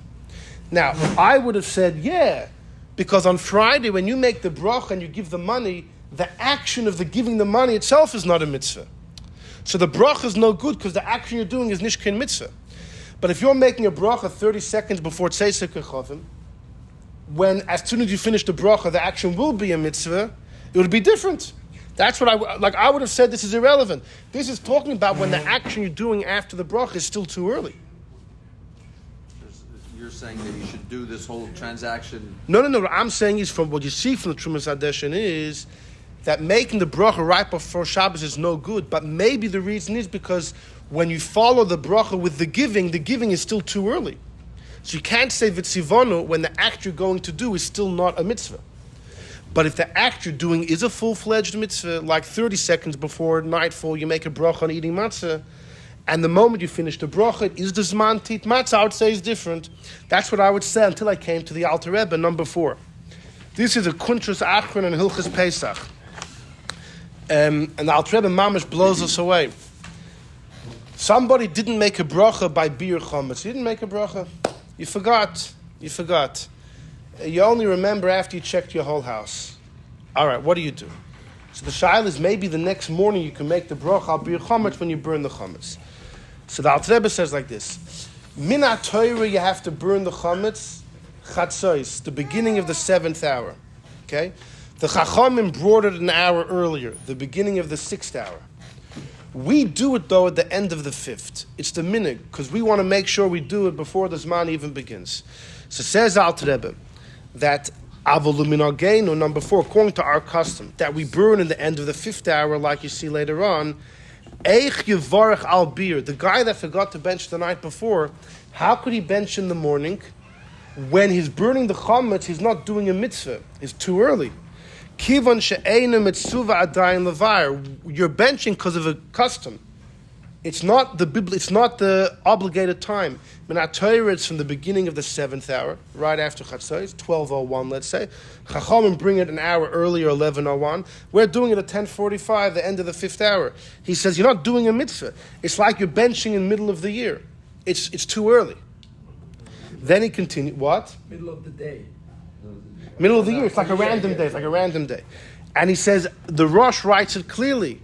Now, I would have said, yeah, because on Friday, when you make the bracha and you give the money, the action of the giving the money itself is not a mitzvah. So the bracha is no good because the action you're doing is nishkin mitzvah. But if you're making a bracha 30 seconds before Tzeisek Kechavim, when as soon as you finish the bracha, the action will be a mitzvah, it would be different. That's what I would have said this is irrelevant. This is talking about when the action you're doing after the bracha is still too early. You're saying that you should do this whole transaction. No. What I'm saying is from what you see from the Trumas Hadeshin is that making the bracha right before Shabbos is no good. But maybe the reason is because when you follow the bracha with the giving is still too early. So you can't say v'tzivonu when the act you're going to do is still not a mitzvah. But if the act you're doing is a full-fledged mitzvah, like 30 seconds before nightfall, you make a bracha on eating matzah, and the moment you finish the bracha, it is the zman tit matzah, I would say is different. That's what I would say until I came to the Alter Rebbe, number 4. This is a Kuntras Achron and Hilchas Pesach. And the Alter Rebbe mamash blows us away. Somebody didn't make a bracha by bir chametz. You didn't make a bracha. You forgot. You only remember after you checked your whole house. All right, what do you do? So the shaila is maybe the next morning you can make the bracha al bir chametz when you burn the chametz. So the Alter Rebbe says like this: Min ha-Torah, you have to burn the chametz chatzos, the beginning of the 7th hour. Okay, the Chachamim brought it an hour earlier, the beginning of the 6th hour. We do it though at the end of the 5th. It's the minig because we want to make sure we do it before the zman even begins. So says Alter Rebbe that Avoluminogenu, number 4, according to our custom, that we burn in the end of the 5th hour, like you see later on. Eich Yevarech al Bir, the guy that forgot to bench the night before, how could he bench in the morning? When he's burning the chametz, he's not doing a mitzvah. It's too early. Kivon she'einu mitzuva adayin levair. You're benching because of a custom. It's not the obligated time. Min Torah, it's from the beginning of the 7th hour, right after Chatzos, 12:01, let's say. Chachamim bring it an hour earlier, 11:01. We're doing it at 10:45, the end of the 5th hour. He says you're not doing a mitzvah. It's like you're benching in the middle of the year. It's too early. Then he continued. What? Middle of the day. Middle of the year. It's like a random day. And he says the Rosh writes it clearly.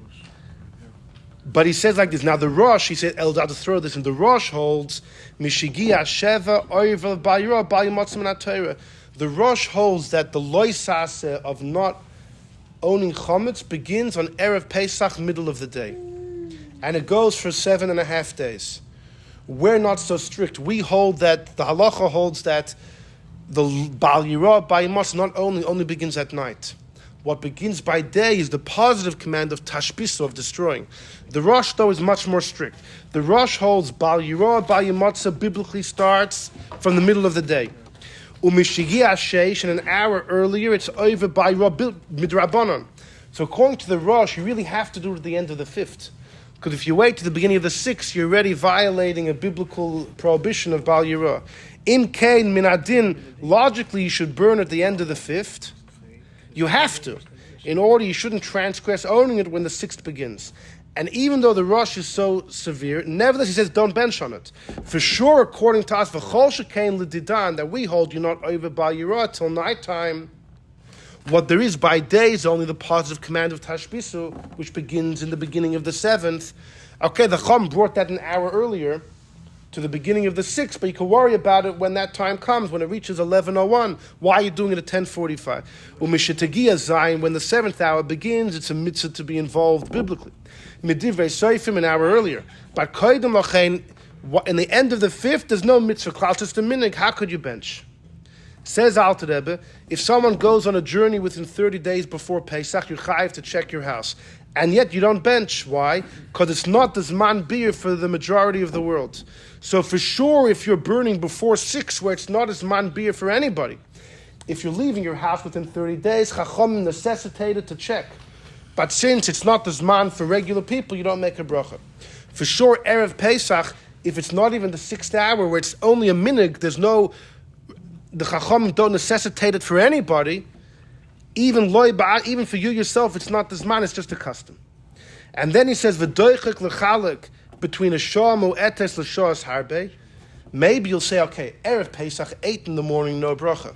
But he says like this. Now the Rosh, he said, Eldad to throw this in. The Rosh holds Mishigia Sheva Oivel Bayra Bayimatzim and Torah. The Rosh holds that the loisase of not owning chametz begins on Erev Pesach, middle of the day, and it goes for 7.5 days. We're not so strict. We hold that the halacha holds that the Bal Yirah Bayimatzim not only begins at night. What begins by day is the positive command of tashbiso, of destroying. The Rosh, though, is much more strict. The Rosh holds Bal Yirah, Bal Yimatzah biblically starts from the middle of the day. Umishigi Asheish, and an hour earlier, it's over by Midrabanon. So according to the Rosh, you really have to do it at the end of the 5th. Because if you wait to the beginning of the 6th, you're already violating a biblical prohibition of Bal Yirah. Im kain min adin, logically you should burn at the end of the 5th. You have to. In order, you shouldn't transgress owning it when the 6th begins. And even though the rush is so severe, nevertheless he says don't bench on it. For sure, according to us, v'chol shekain l'didan, that we hold you're not over by Yirah till nighttime. What there is by day is only the positive command of Tashbisu, which begins in the beginning of the 7th. Okay, the Chum brought that an hour earlier to the beginning of the 6th, but you can worry about it when that time comes, when it reaches 11:01. Why are you doing it at 10:45? Umishitagia Zayin, when the 7th hour begins, it's a mitzvah to be involved biblically. Midivrei Soifim, an hour earlier. But Koydem Lachein, in the end of the 5th, there's no mitzvah. Klaus, just a minute, how could you bench? Says Alter Rebbe, if someone goes on a journey within 30 days before Pesach, you're chayiv to check your house. And yet you don't bench. Why? Because it's not the Zman Beer for the majority of the world. So for sure, if you're burning before 6, where it's not a Zman Beer for anybody, if you're leaving your house within 30 days, Chacham necessitated to check. But since it's not the Zman for regular people, you don't make a bracha. For sure, Erev Pesach, if it's not even the 6th hour, where it's only a minig, the Chacham don't necessitate it for anybody, even for you yourself, it's not the Zman, it's just a custom. And then he says, V'doichik l'chalik, between a Shlomo etes l'shos harbe. Maybe you'll say, okay, Erev Pesach, 8 in the morning, no bracha.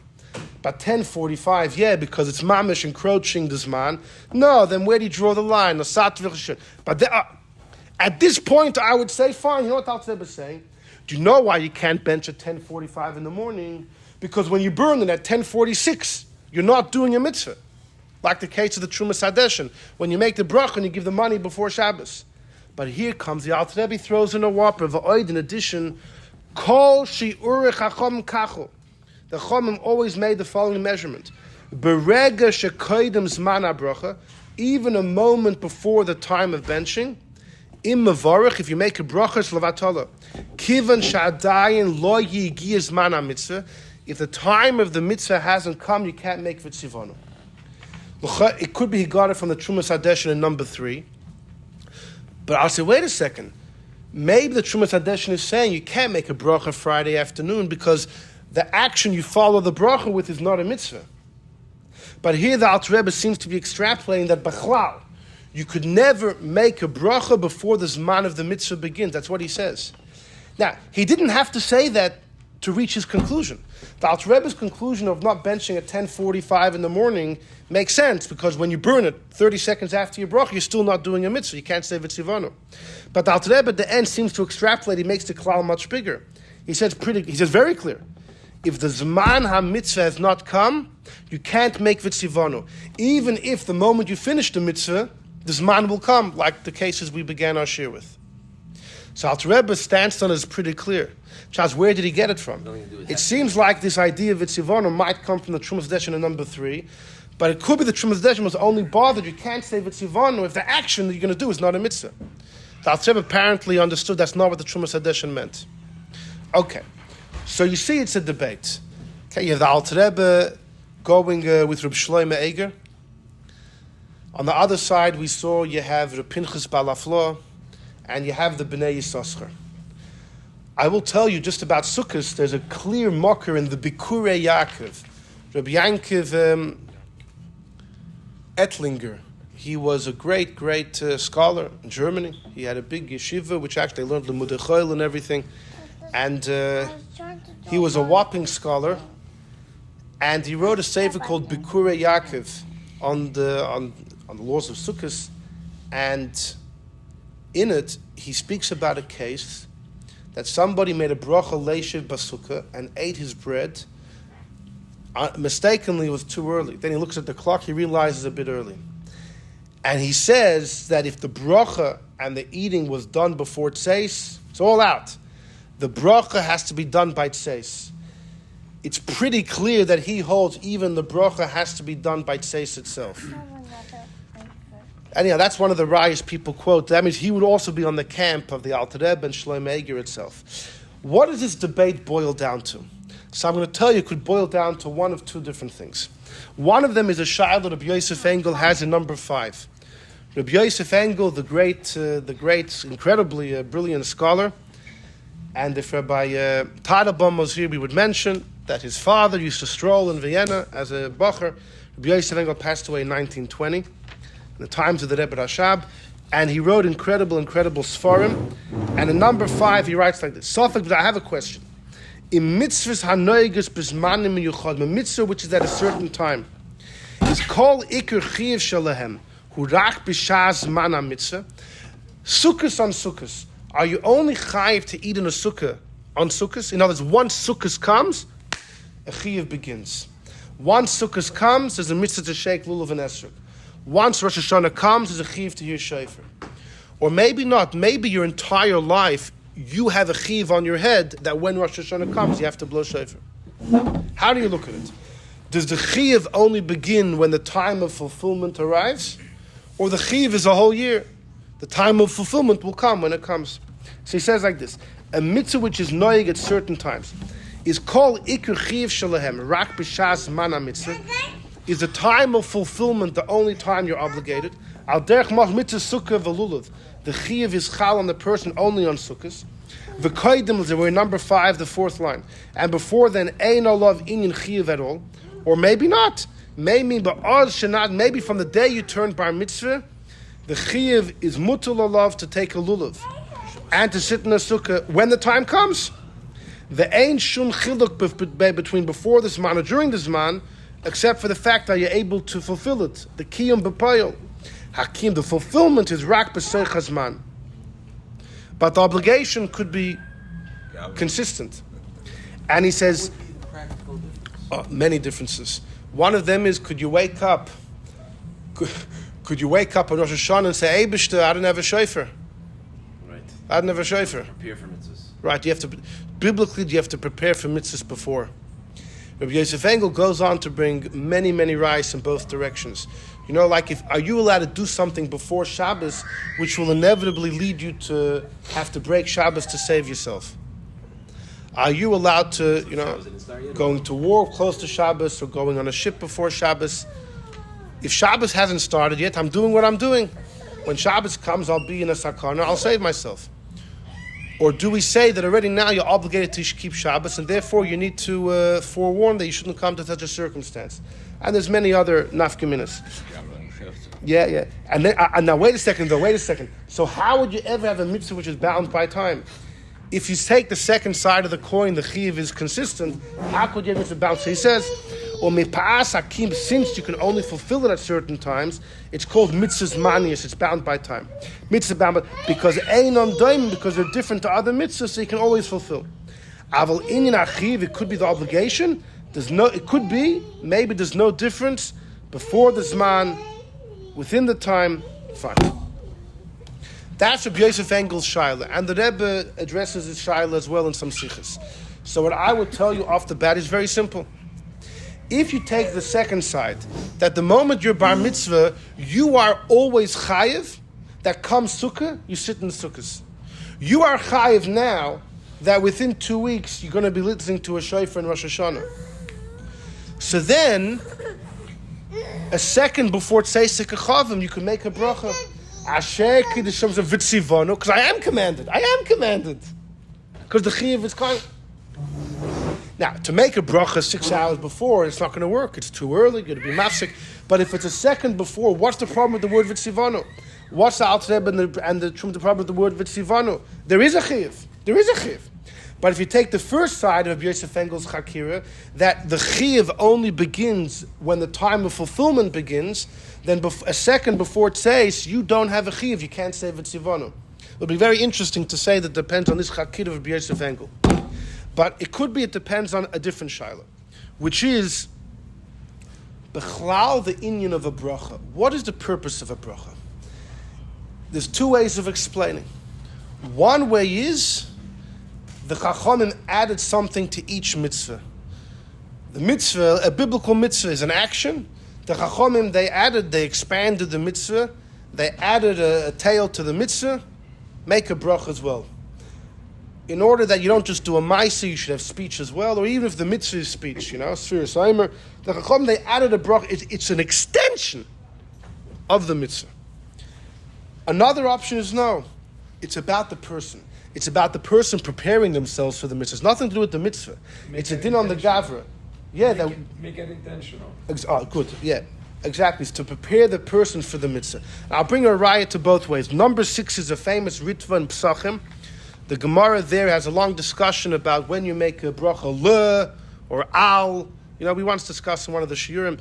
But 10:45, yeah, because it's mamish encroaching the Zman. No, then where do you draw the line? But at this point, I would say, fine, you know what Alter Rebbe is saying? Do you know why you can't bench at 10:45 in the morning? Because when you burn it at 10:46, you're not doing a mitzvah. Like the case of the Trumas Hadeshin, when you make the bracha and you give the money before Shabbos. But here comes the Alter Rebbe, throws in a whopper, v'oid, in addition, kol shi'urei chacham kachu. The Chomim always made the following measurement. Berega shekoidem zman habracha, even a moment before the time of benching, im mevarich, if you make a bracha, slavatala, kivan sha'adayin lo yigi zman ha-mitzvah, if the time of the mitzvah hasn't come, you can't make vitzivonu. It could be he got it from the Trumas Hadeshin in number 3. But I'll say, wait a second. Maybe the Trumas Hadeshin is saying you can't make a bracha Friday afternoon because the action you follow the bracha with is not a mitzvah. But here the Alter Rebbe seems to be extrapolating that b'chlal, you could never make a bracha before the zman of the mitzvah begins. That's what he says. Now, he didn't have to say that to reach his conclusion. The Alter Rebbe's conclusion of not benching at 10:45 in the morning makes sense because when you burn it 30 seconds after your bracha, you're still not doing a mitzvah. You can't say vitzivanu. But the Alter Rebbe at the end seems to extrapolate. He makes the klal much bigger. He says very clear. If the Zman HaMitzvah has not come, you can't make Vitzivonu. Even if the moment you finish the mitzvah, the Zman will come, like the cases we began our shir with. So Alter Rebbe's stance on it is pretty clear. Charles, where did he get it from? It seems like this idea of Vitzivonu might come from the Trumas Hadeshin in number 3, but it could be the Trumas Hadeshin was only bothered. You can't say Vitzivonu if the action that you're going to do is not a mitzvah. The Alter Rebbe apparently understood that's not what the Trumas Hadeshin meant. Okay. So you see, it's a debate. Okay, you have the Alter Rebbe going with Reb Shlomo Eiger. On the other side, we saw you have Reb Pinchas Bal Haflo'oh, and you have the Bnei Yissaschar. I will tell you just about Sukkot. There's a clear mocker in the Bikurei Yaakov. Reb Yankov Ettlinger. He was a great scholar in Germany. He had a big yeshiva, which actually learned Limudei Chol and everything. And he was a whopping scholar, and he wrote a sefer called Bikurei Yaakov on the laws of Sukkot, and in it he speaks about a case that somebody made a bracha leishiv basukah and ate his bread. Mistakenly, it was too early. Then he looks at the clock, he realizes a bit early, and he says that if the bracha and the eating was done before tzeis, it's all out. The bracha has to be done by tzeis. It's pretty clear that he holds even the bracha has to be done by tzeis itself. Anyhow, that's one of the rayas people quote. That means he would also be on the camp of the Alter Rebbe and Shlomo Eiger itself. What does this debate boil down to? So I'm going to tell you it could boil down to one of two different things. One of them is a shayla that Rabbi Yosef Engel has in number 5. Rabbi Yosef Engel, the great, incredibly brilliant scholar, And if Rabbi Tadabon was here, we would mention that his father used to stroll in Vienna as a bacher. Rabbi Yosef Engel passed away in 1920, in the times of the Rebbe Rashab, and he wrote incredible Sfarim. And in number 5, he writes like this: Sofik, but I have a question. In mitzvahs hanoigus bismanim miyuchad, a mitzvah which is at a certain time, is kol ikr chiv shalahem hurak b'shaz mana mitzvah. Sukkos on sukkos. Are you only chayiv to eat in a sukkah on sukkos? In other words, once sukkos comes, a chiv begins. Once sukkos comes, there's a mitzvah to shake lulav and esrog. Once Rosh Hashanah comes, there's a chiv to hear shofar. Or maybe not. Maybe your entire life you have a chiv on your head that when Rosh Hashanah comes, you have to blow shofar. How do you look at it? Does the chiv only begin when the time of fulfillment arrives? Or the chiv is a whole year? The time of fulfillment will come when it comes. So he says like this: a mitzvah which is noig at certain times is called ikr chiv shalahem rak b'shas mana mitzvah. Is the time of fulfillment the only time you're obligated? Al derech mach mitzvah sukkah v'lulav. The chiv is chal on the person only on sukkahs. V'koidim, we're number 5, the 4th line. And before then, ein olav inyan chiv at all. Or maybe not. Maybe from the day you turn bar mitzvah, the chiv is mutal olav to take a lulav and to sit in a sukkah when the time comes. The ein shum chiluk between before the zman or during the zman, except for the fact that you're able to fulfill it. The kiyum b'payil. Hakim, the fulfillment is rak b'seich hazman. But the obligation could be consistent. And he says, many differences. One of them is, could you wake up on Rosh Hashanah and say, Eibishter, I don't have a shofar. Right. I don't have a shofar. Prepare for mitzvahs. Right, biblically, you have to prepare for mitzvahs before. Rabbi Yosef Engel goes on to bring many rice in both directions. You know, like are you allowed to do something before Shabbos, which will inevitably lead you to have to break Shabbos to save yourself? Are you allowed to, going to war close to Shabbos or going on a ship before Shabbos? If Shabbos hasn't started yet, I'm doing what I'm doing. When Shabbos comes, I'll be in a sakana, I'll save myself. Or do we say that already now you're obligated to keep Shabbos and therefore you need to forewarn that you shouldn't come to such a circumstance? And there's many other nafkaminas. Yeah. And then, now wait a second. So how would you ever have a mitzvah which is bound by time? If you take the second side of the coin, the chiv is consistent, how could you have a mitzvah bound? So he says, or mepa'as hakim, since you can only fulfill it at certain times, it's called mitzvahs manius, it's bound by time. Mitzvah bound because einam daim, because they're different to other mitzvahs, so you can always fulfill. Aval inyan achiv, it could be the obligation. It could be, maybe there's no difference before the zman, within the time, fine. That's Rabbi Yosef Engel's shaila, and the Rebbe addresses his shaila as well in some sichos. So what I would tell you off the bat is very simple. If you take the second side, that the moment you're bar mitzvah, you are always chayiv, that comes sukkah, you sit in the sukkahs. You are chayiv now, that within 2 weeks, you're going to be listening to a shofar in Rosh Hashanah. So then, a second before Tzeisik Achavim, you can make a bracha. Asher Kiddusham's a Vitzivonu, because I am commanded. Because the Chiv is kind. Now, to make a bracha 6 hours before, it's not going to work. It's too early, you're going to be mafsik. But if it's a second before, what's the problem with the word Vitzivonu? What's the Alter Rebbe and the problem with the word Vitzivonu? There is a Chiv. But if you take the first side of Yosef Engel's Chakira, that the Chiv only begins when the time of fulfillment begins, then a second before it says, you don't have a Chiv, you can't say Vitzivonu. It'll be very interesting to say that depends on this Chakira of Yosef Engel. But it could be it depends on a different Shaila, which is, Bechlal, the inyan of a bracha. What is the purpose of a bracha? There's 2 ways of explaining. One way is, the Chachamim added something to each mitzvah. The mitzvah, a biblical mitzvah, is an action. The Chachamim, they expanded the mitzvah. They added a tail to the mitzvah. Make a bracha as well. In order that you don't just do a ma'aseh, you should have speech as well. Or even if the mitzvah is speech, Sfiras Eimer. The Chachamim, they added a bracha. It's an extension of the mitzvah. Another option is no. It's about the person. It's about the person preparing themselves for the mitzvah. It's nothing to do with the mitzvah. It's a din on the gavra. Yeah, Make it intentional. good. Yeah, exactly. It's to prepare the person for the mitzvah. I'll bring a riot to both ways. Number 6 is a famous ritva in Psachim. The Gemara there has a long discussion about when you make a bracha le or al. We once discussed in one of the shiurim.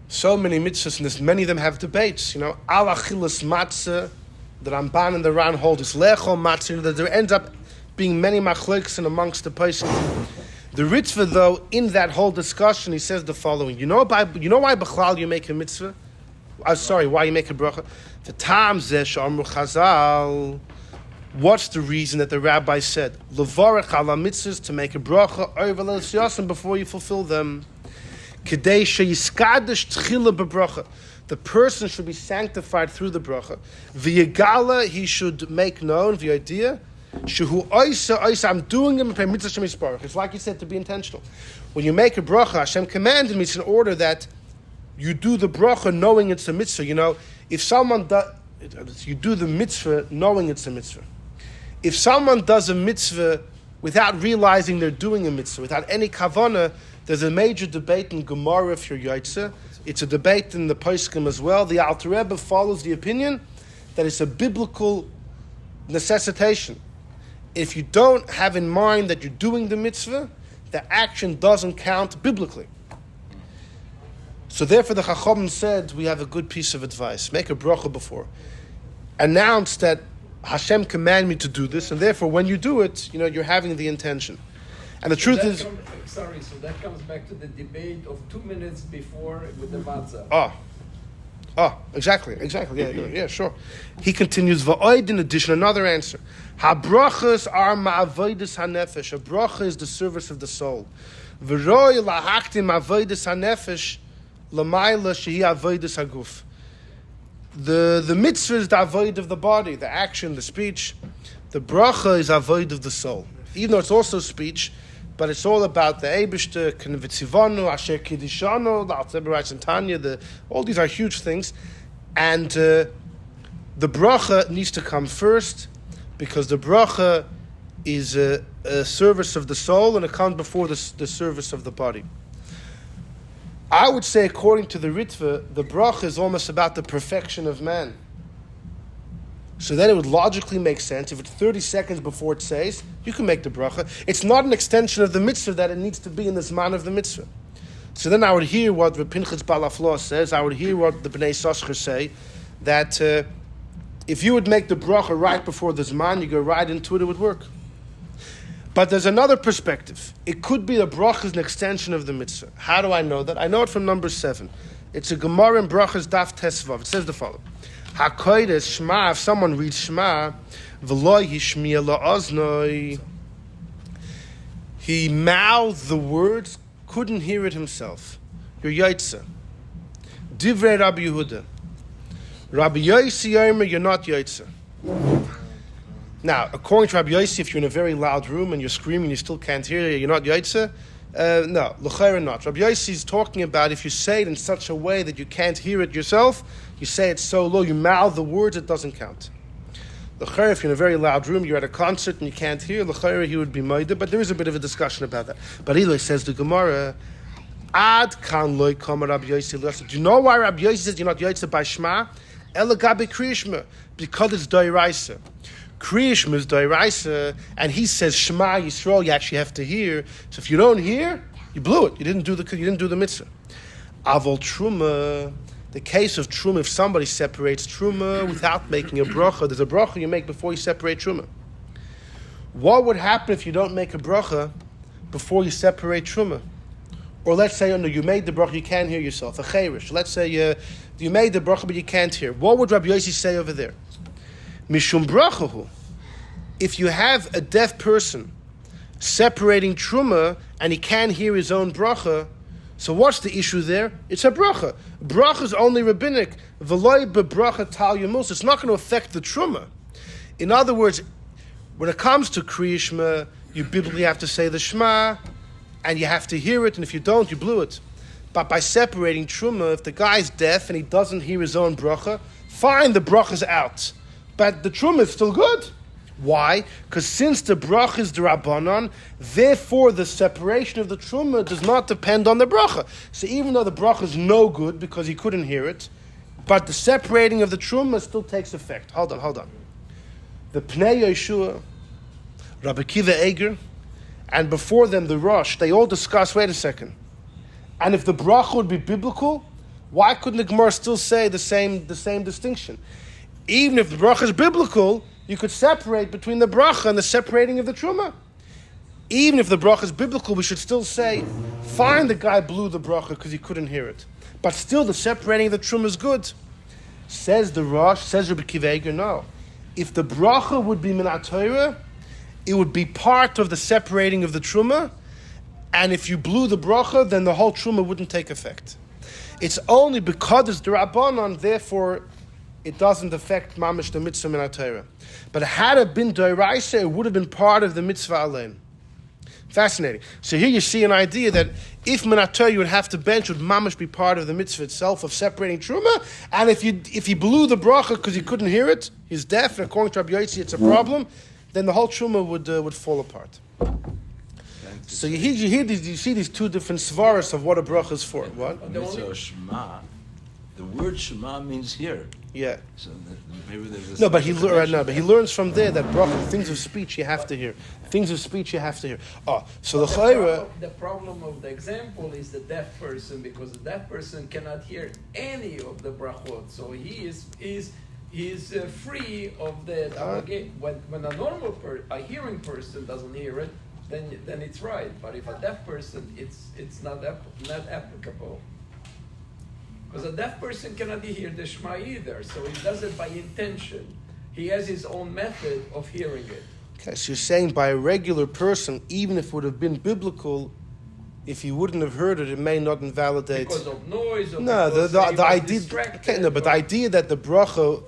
So many mitzvahs, and many of them have debates. Al achilas matzah, the Ramban and the Ran hold is lechol matzah. That there ends up being many machlokes and amongst the poskim. The Ritva, though, in that whole discussion, he says the following: why b'chlal you make a mitzvah? Why you make a bracha? The tam zeh she'amru Chazal. What's the reason that the rabbi said levarech ala mitzvahs, to make a bracha over l'syasim before you fulfill them? Kedei sheyiskadish tchila bebracha. The person should be sanctified through the bracha. V'yegala, he should make known the idea. Shehu oisa, I'm doing it by mitzvah shemisparach. It's like you said, to be intentional. When you make a bracha, Hashem commanded me, it's in order that you do the bracha knowing it's a mitzvah. If someone you do the mitzvah knowing it's a mitzvah. If someone does a mitzvah without realizing they're doing a mitzvah, without any kavanah, there's a major debate in Gemara if you're Yaitse. It's a debate in the Poskim as well. The Alter Rebbe follows the opinion that it's a biblical necessitation. If you don't have in mind that you're doing the mitzvah, the action doesn't count biblically. So therefore the Chacham said, we have a good piece of advice. Make a bracha before. Announce that Hashem commanded me to do this, and therefore when you do it, you're having the intention. And the truth is... so that comes back to the debate of 2 minutes before with the matzah. Exactly. Yeah, sure. He continues, V'oid, in addition, another answer. Ha-brachas are ma'avoidus ha-nefesh. A bracha is the service of the soul. V'roi lahaktim avoidus ha-nefesh l'mayla shehi avoidus ha-guf. The mitzvah is the avoid of the body, the action, the speech. The bracha is avoid of the soul. Even though it's also speech, but it's all about the Eibishter, K'nevitzivanu, Asher Kiddishanu, the Alter Rebbe writes in Tanya, all these are huge things. And the bracha needs to come first, because the bracha is a service of the soul, and it comes before the service of the body. I would say, according to the Ritva, the bracha is almost about the perfection of man. So then it would logically make sense, if it's 30 seconds before it says, you can make the bracha. It's not an extension of the mitzvah that it needs to be in this man of the mitzvah. So then I would hear what the Pinchas Bal Haflo'oh says, I would hear what the Bnei Yissaschar say, that if you would make the bracha right before the Zman, you go right into it, it would work. But there's another perspective. It could be the bracha is an extension of the mitzvah. How do I know that? I know it from number 7. It's a Gemara in Brachas Daf Tesvav. It says the following. HaKodesh Shema, if someone reads Shema, V'lo yishmiya la'oznoi, he mouthed the words, couldn't hear it himself. You're Yaitse. Divrei Rabbi Yehuda. Rabbi Yossi Yomer, you're not Yaitse. Now, according to Rabbi Yossi, if you're in a very loud room and you're screaming, you still can't hear it, you're not Yaitse. No, l'chayra not. Rabbi Yossi is talking about if you say it in such a way that you can't hear it yourself, you say it so low, you mouth the words, it doesn't count. L'chayra, if you're in a very loud room, you're at a concert and you can't hear, l'chayra, he would be moida, but there is a bit of a discussion about that. But Eli says the Gemara, Ad kan loy kama Rabbi Yossi. Do you know why Rabbi Yossi says you're not Yossi by Shema? Ela gabi kriyishma, because it's doiraisa. Kriyishma is doiraisa, and he says Shema Yisrael, you actually have to hear. So if you don't hear, you blew it. You didn't do the mitzvah. Avol truma, the case of truma, if somebody separates truma without making a bracha, there's a bracha you make before you separate truma. What would happen if you don't make a bracha before you separate truma? Or let's say, you made the bracha, you can't hear yourself. A cherish. Let's say you made the bracha, but you can't hear. What would Rabbi Yossi say over there? Mishum brachahu. If you have a deaf person separating truma and he can't hear his own bracha, so what's the issue there? It's a bracha. Bracha is only rabbinic. V'loy bebracha tal yamus. It's not going to affect the truma. In other words, when it comes to kriyishma, you biblically have to say the Shema, and you have to hear it, and if you don't, you blew it. But by separating truma, if the guy's deaf and he doesn't hear his own bracha, fine, the bracha's out. but the truma is still good. Why? Because since the bracha is the Rabbanon, therefore the separation of the truma does not depend on the bracha. So even though the bracha is no good because he couldn't hear it, but the separating of the truma still takes effect. Hold on. The Pnei Yeshua, Rabbi Kiva Eiger, and before them the Rosh, they all discuss, wait a second, and if the bracha would be biblical, why couldn't the Gemara still say the same distinction? Even if the bracha is biblical, you could separate between the bracha and the separating of the truma. Even if the bracha is biblical, we should still say, fine, the guy blew the bracha because he couldn't hear it. But still, the separating of the truma is good. Says the Rosh, says Rabbi Kiva Eiger, no. If the bracha would be min haTorah, it would be part of the separating of the truma, and if you blew the bracha, then the whole truma wouldn't take effect. It's only because it's the Rabbanon, therefore it doesn't affect mamish the mitzvah min haTorah. But had it been d'oraisa, it would have been part of the mitzvah alein. Fascinating. So here you see an idea that if min haTorah you would have to bench, would mamish be part of the mitzvah itself of separating truma, and if he blew the bracha because he couldn't hear it, he's deaf, and according to Rabbi Yossi it's a problem, then the whole truma would fall apart. So you see these two different svaras of what a bracha is for. What? Mitzvah Shema. The word Shema means here. Yeah. So maybe there's a No, but he learns from there that bracha, things of speech you have to hear. Things of speech you have to hear. Oh, so the chayra. The problem of the example is the deaf person, because the deaf person cannot hear any of the brachot, so he is free of the when a normal a hearing person doesn't hear it, then it's right. But if a deaf person, it's not applicable. Because a deaf person cannot hear the Shema either, so he does it by intention. He has his own method of hearing it. Okay, so you're saying by a regular person, even if it would have been biblical, if he wouldn't have heard it, it may not invalidate. Because of noise. Or no, because the idea. Distracted, Okay, no, but the idea that the bracha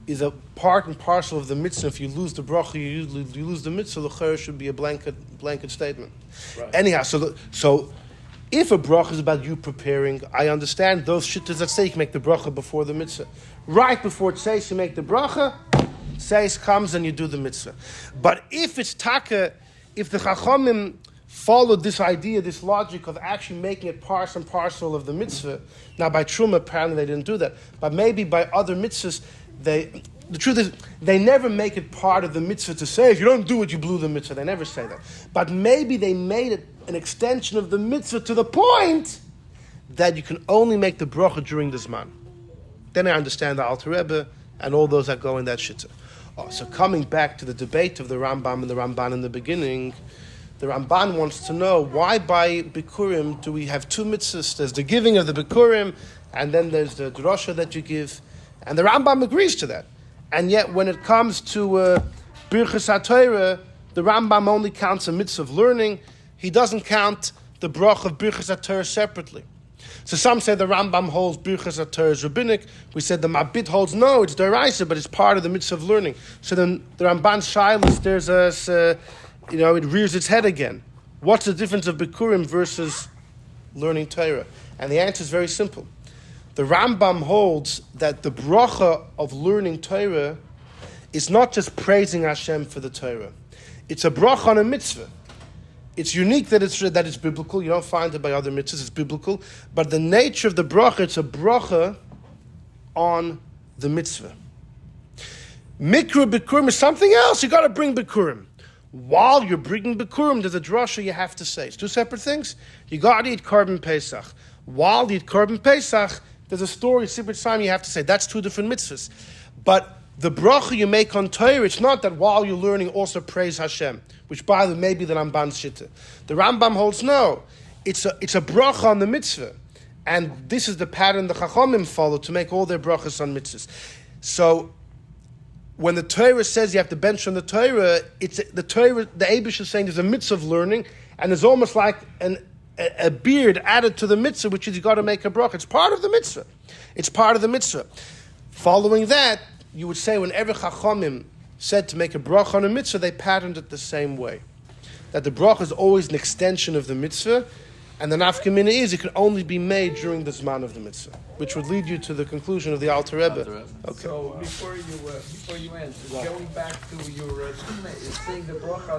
is a part and parcel of the mitzvah. If you lose the bracha, you lose the mitzvah. The chayr should be a blanket statement. Right. Anyhow, so if a bracha is about you preparing, I understand those shittas that say you can make the bracha before the mitzvah. Right before it says you make the bracha, says comes and you do the mitzvah. But if it's taka, if the chachamim followed this idea, this logic of actually making it part and parcel of the mitzvah, now by truma apparently they didn't do that, but maybe by other mitzvahs, the truth is, they never make it part of the mitzvah to say, if you don't do it, you blew the mitzvah. They never say that. But maybe they made it an extension of the mitzvah to the point that you can only make the bracha during the Zman. Then I understand the Alter Rebbe and all those that go in that shitta. Oh, so coming back to the debate of the Rambam and the Ramban in the beginning, the Ramban wants to know, why by Bikurim do we have two mitzvahs? There's the giving of the Bikurim, and then there's the drosha that you give. And the Rambam agrees to that. And yet when it comes to Birchas HaTorah, the Rambam only counts a mitzvah of learning. He doesn't count the brach of Birchas HaTorah separately. So some say the Rambam holds Birchas HaTorah is rabbinic. We said the Mabit holds, no, it's deraisa, but it's part of the mitzvah of learning. So then the Ramban Shilas, there's it rears its head again. What's the difference of Bikurim versus learning Torah? And the answer is very simple. The Rambam holds that the bracha of learning Torah is not just praising Hashem for the Torah. It's a bracha on a mitzvah. It's unique that it's biblical. You don't find it by other mitzvahs. It's biblical. But the nature of the bracha, it's a bracha on the mitzvah. Mikra Bikurim is something else. You got to bring Bikurim. While you're bringing Bikurim, there's a drasha you have to say. It's two separate things. You got to eat Korban Pesach. While you eat Korban Pesach, there's a story, Sibrit Time, you have to say. That's two different mitzvahs. But the bracha you make on Torah, it's not that while you're learning also praise Hashem, which by the way may be the Ramban's shitta. The Rambam holds no. It's a bracha on the mitzvah. And this is the pattern the Chachamim follow to make all their brachas on mitzvahs. So when the Torah says you have to bench on the Torah, the Eibush is saying there's a mitzvah of learning, and there's almost like a beard added to the mitzvah, which is you got to make a bracha. It's part of the mitzvah. It's part of the mitzvah. Following that, you would say whenever Chachamim said to make a bracha on a mitzvah, they patterned it the same way. That the bracha is always an extension of the mitzvah, And the nafkamina is it can only be made during the zman of the mitzvah, which would lead you to the conclusion of the Alter Rebbe. Okay. So before you end, going back to your saying the bracha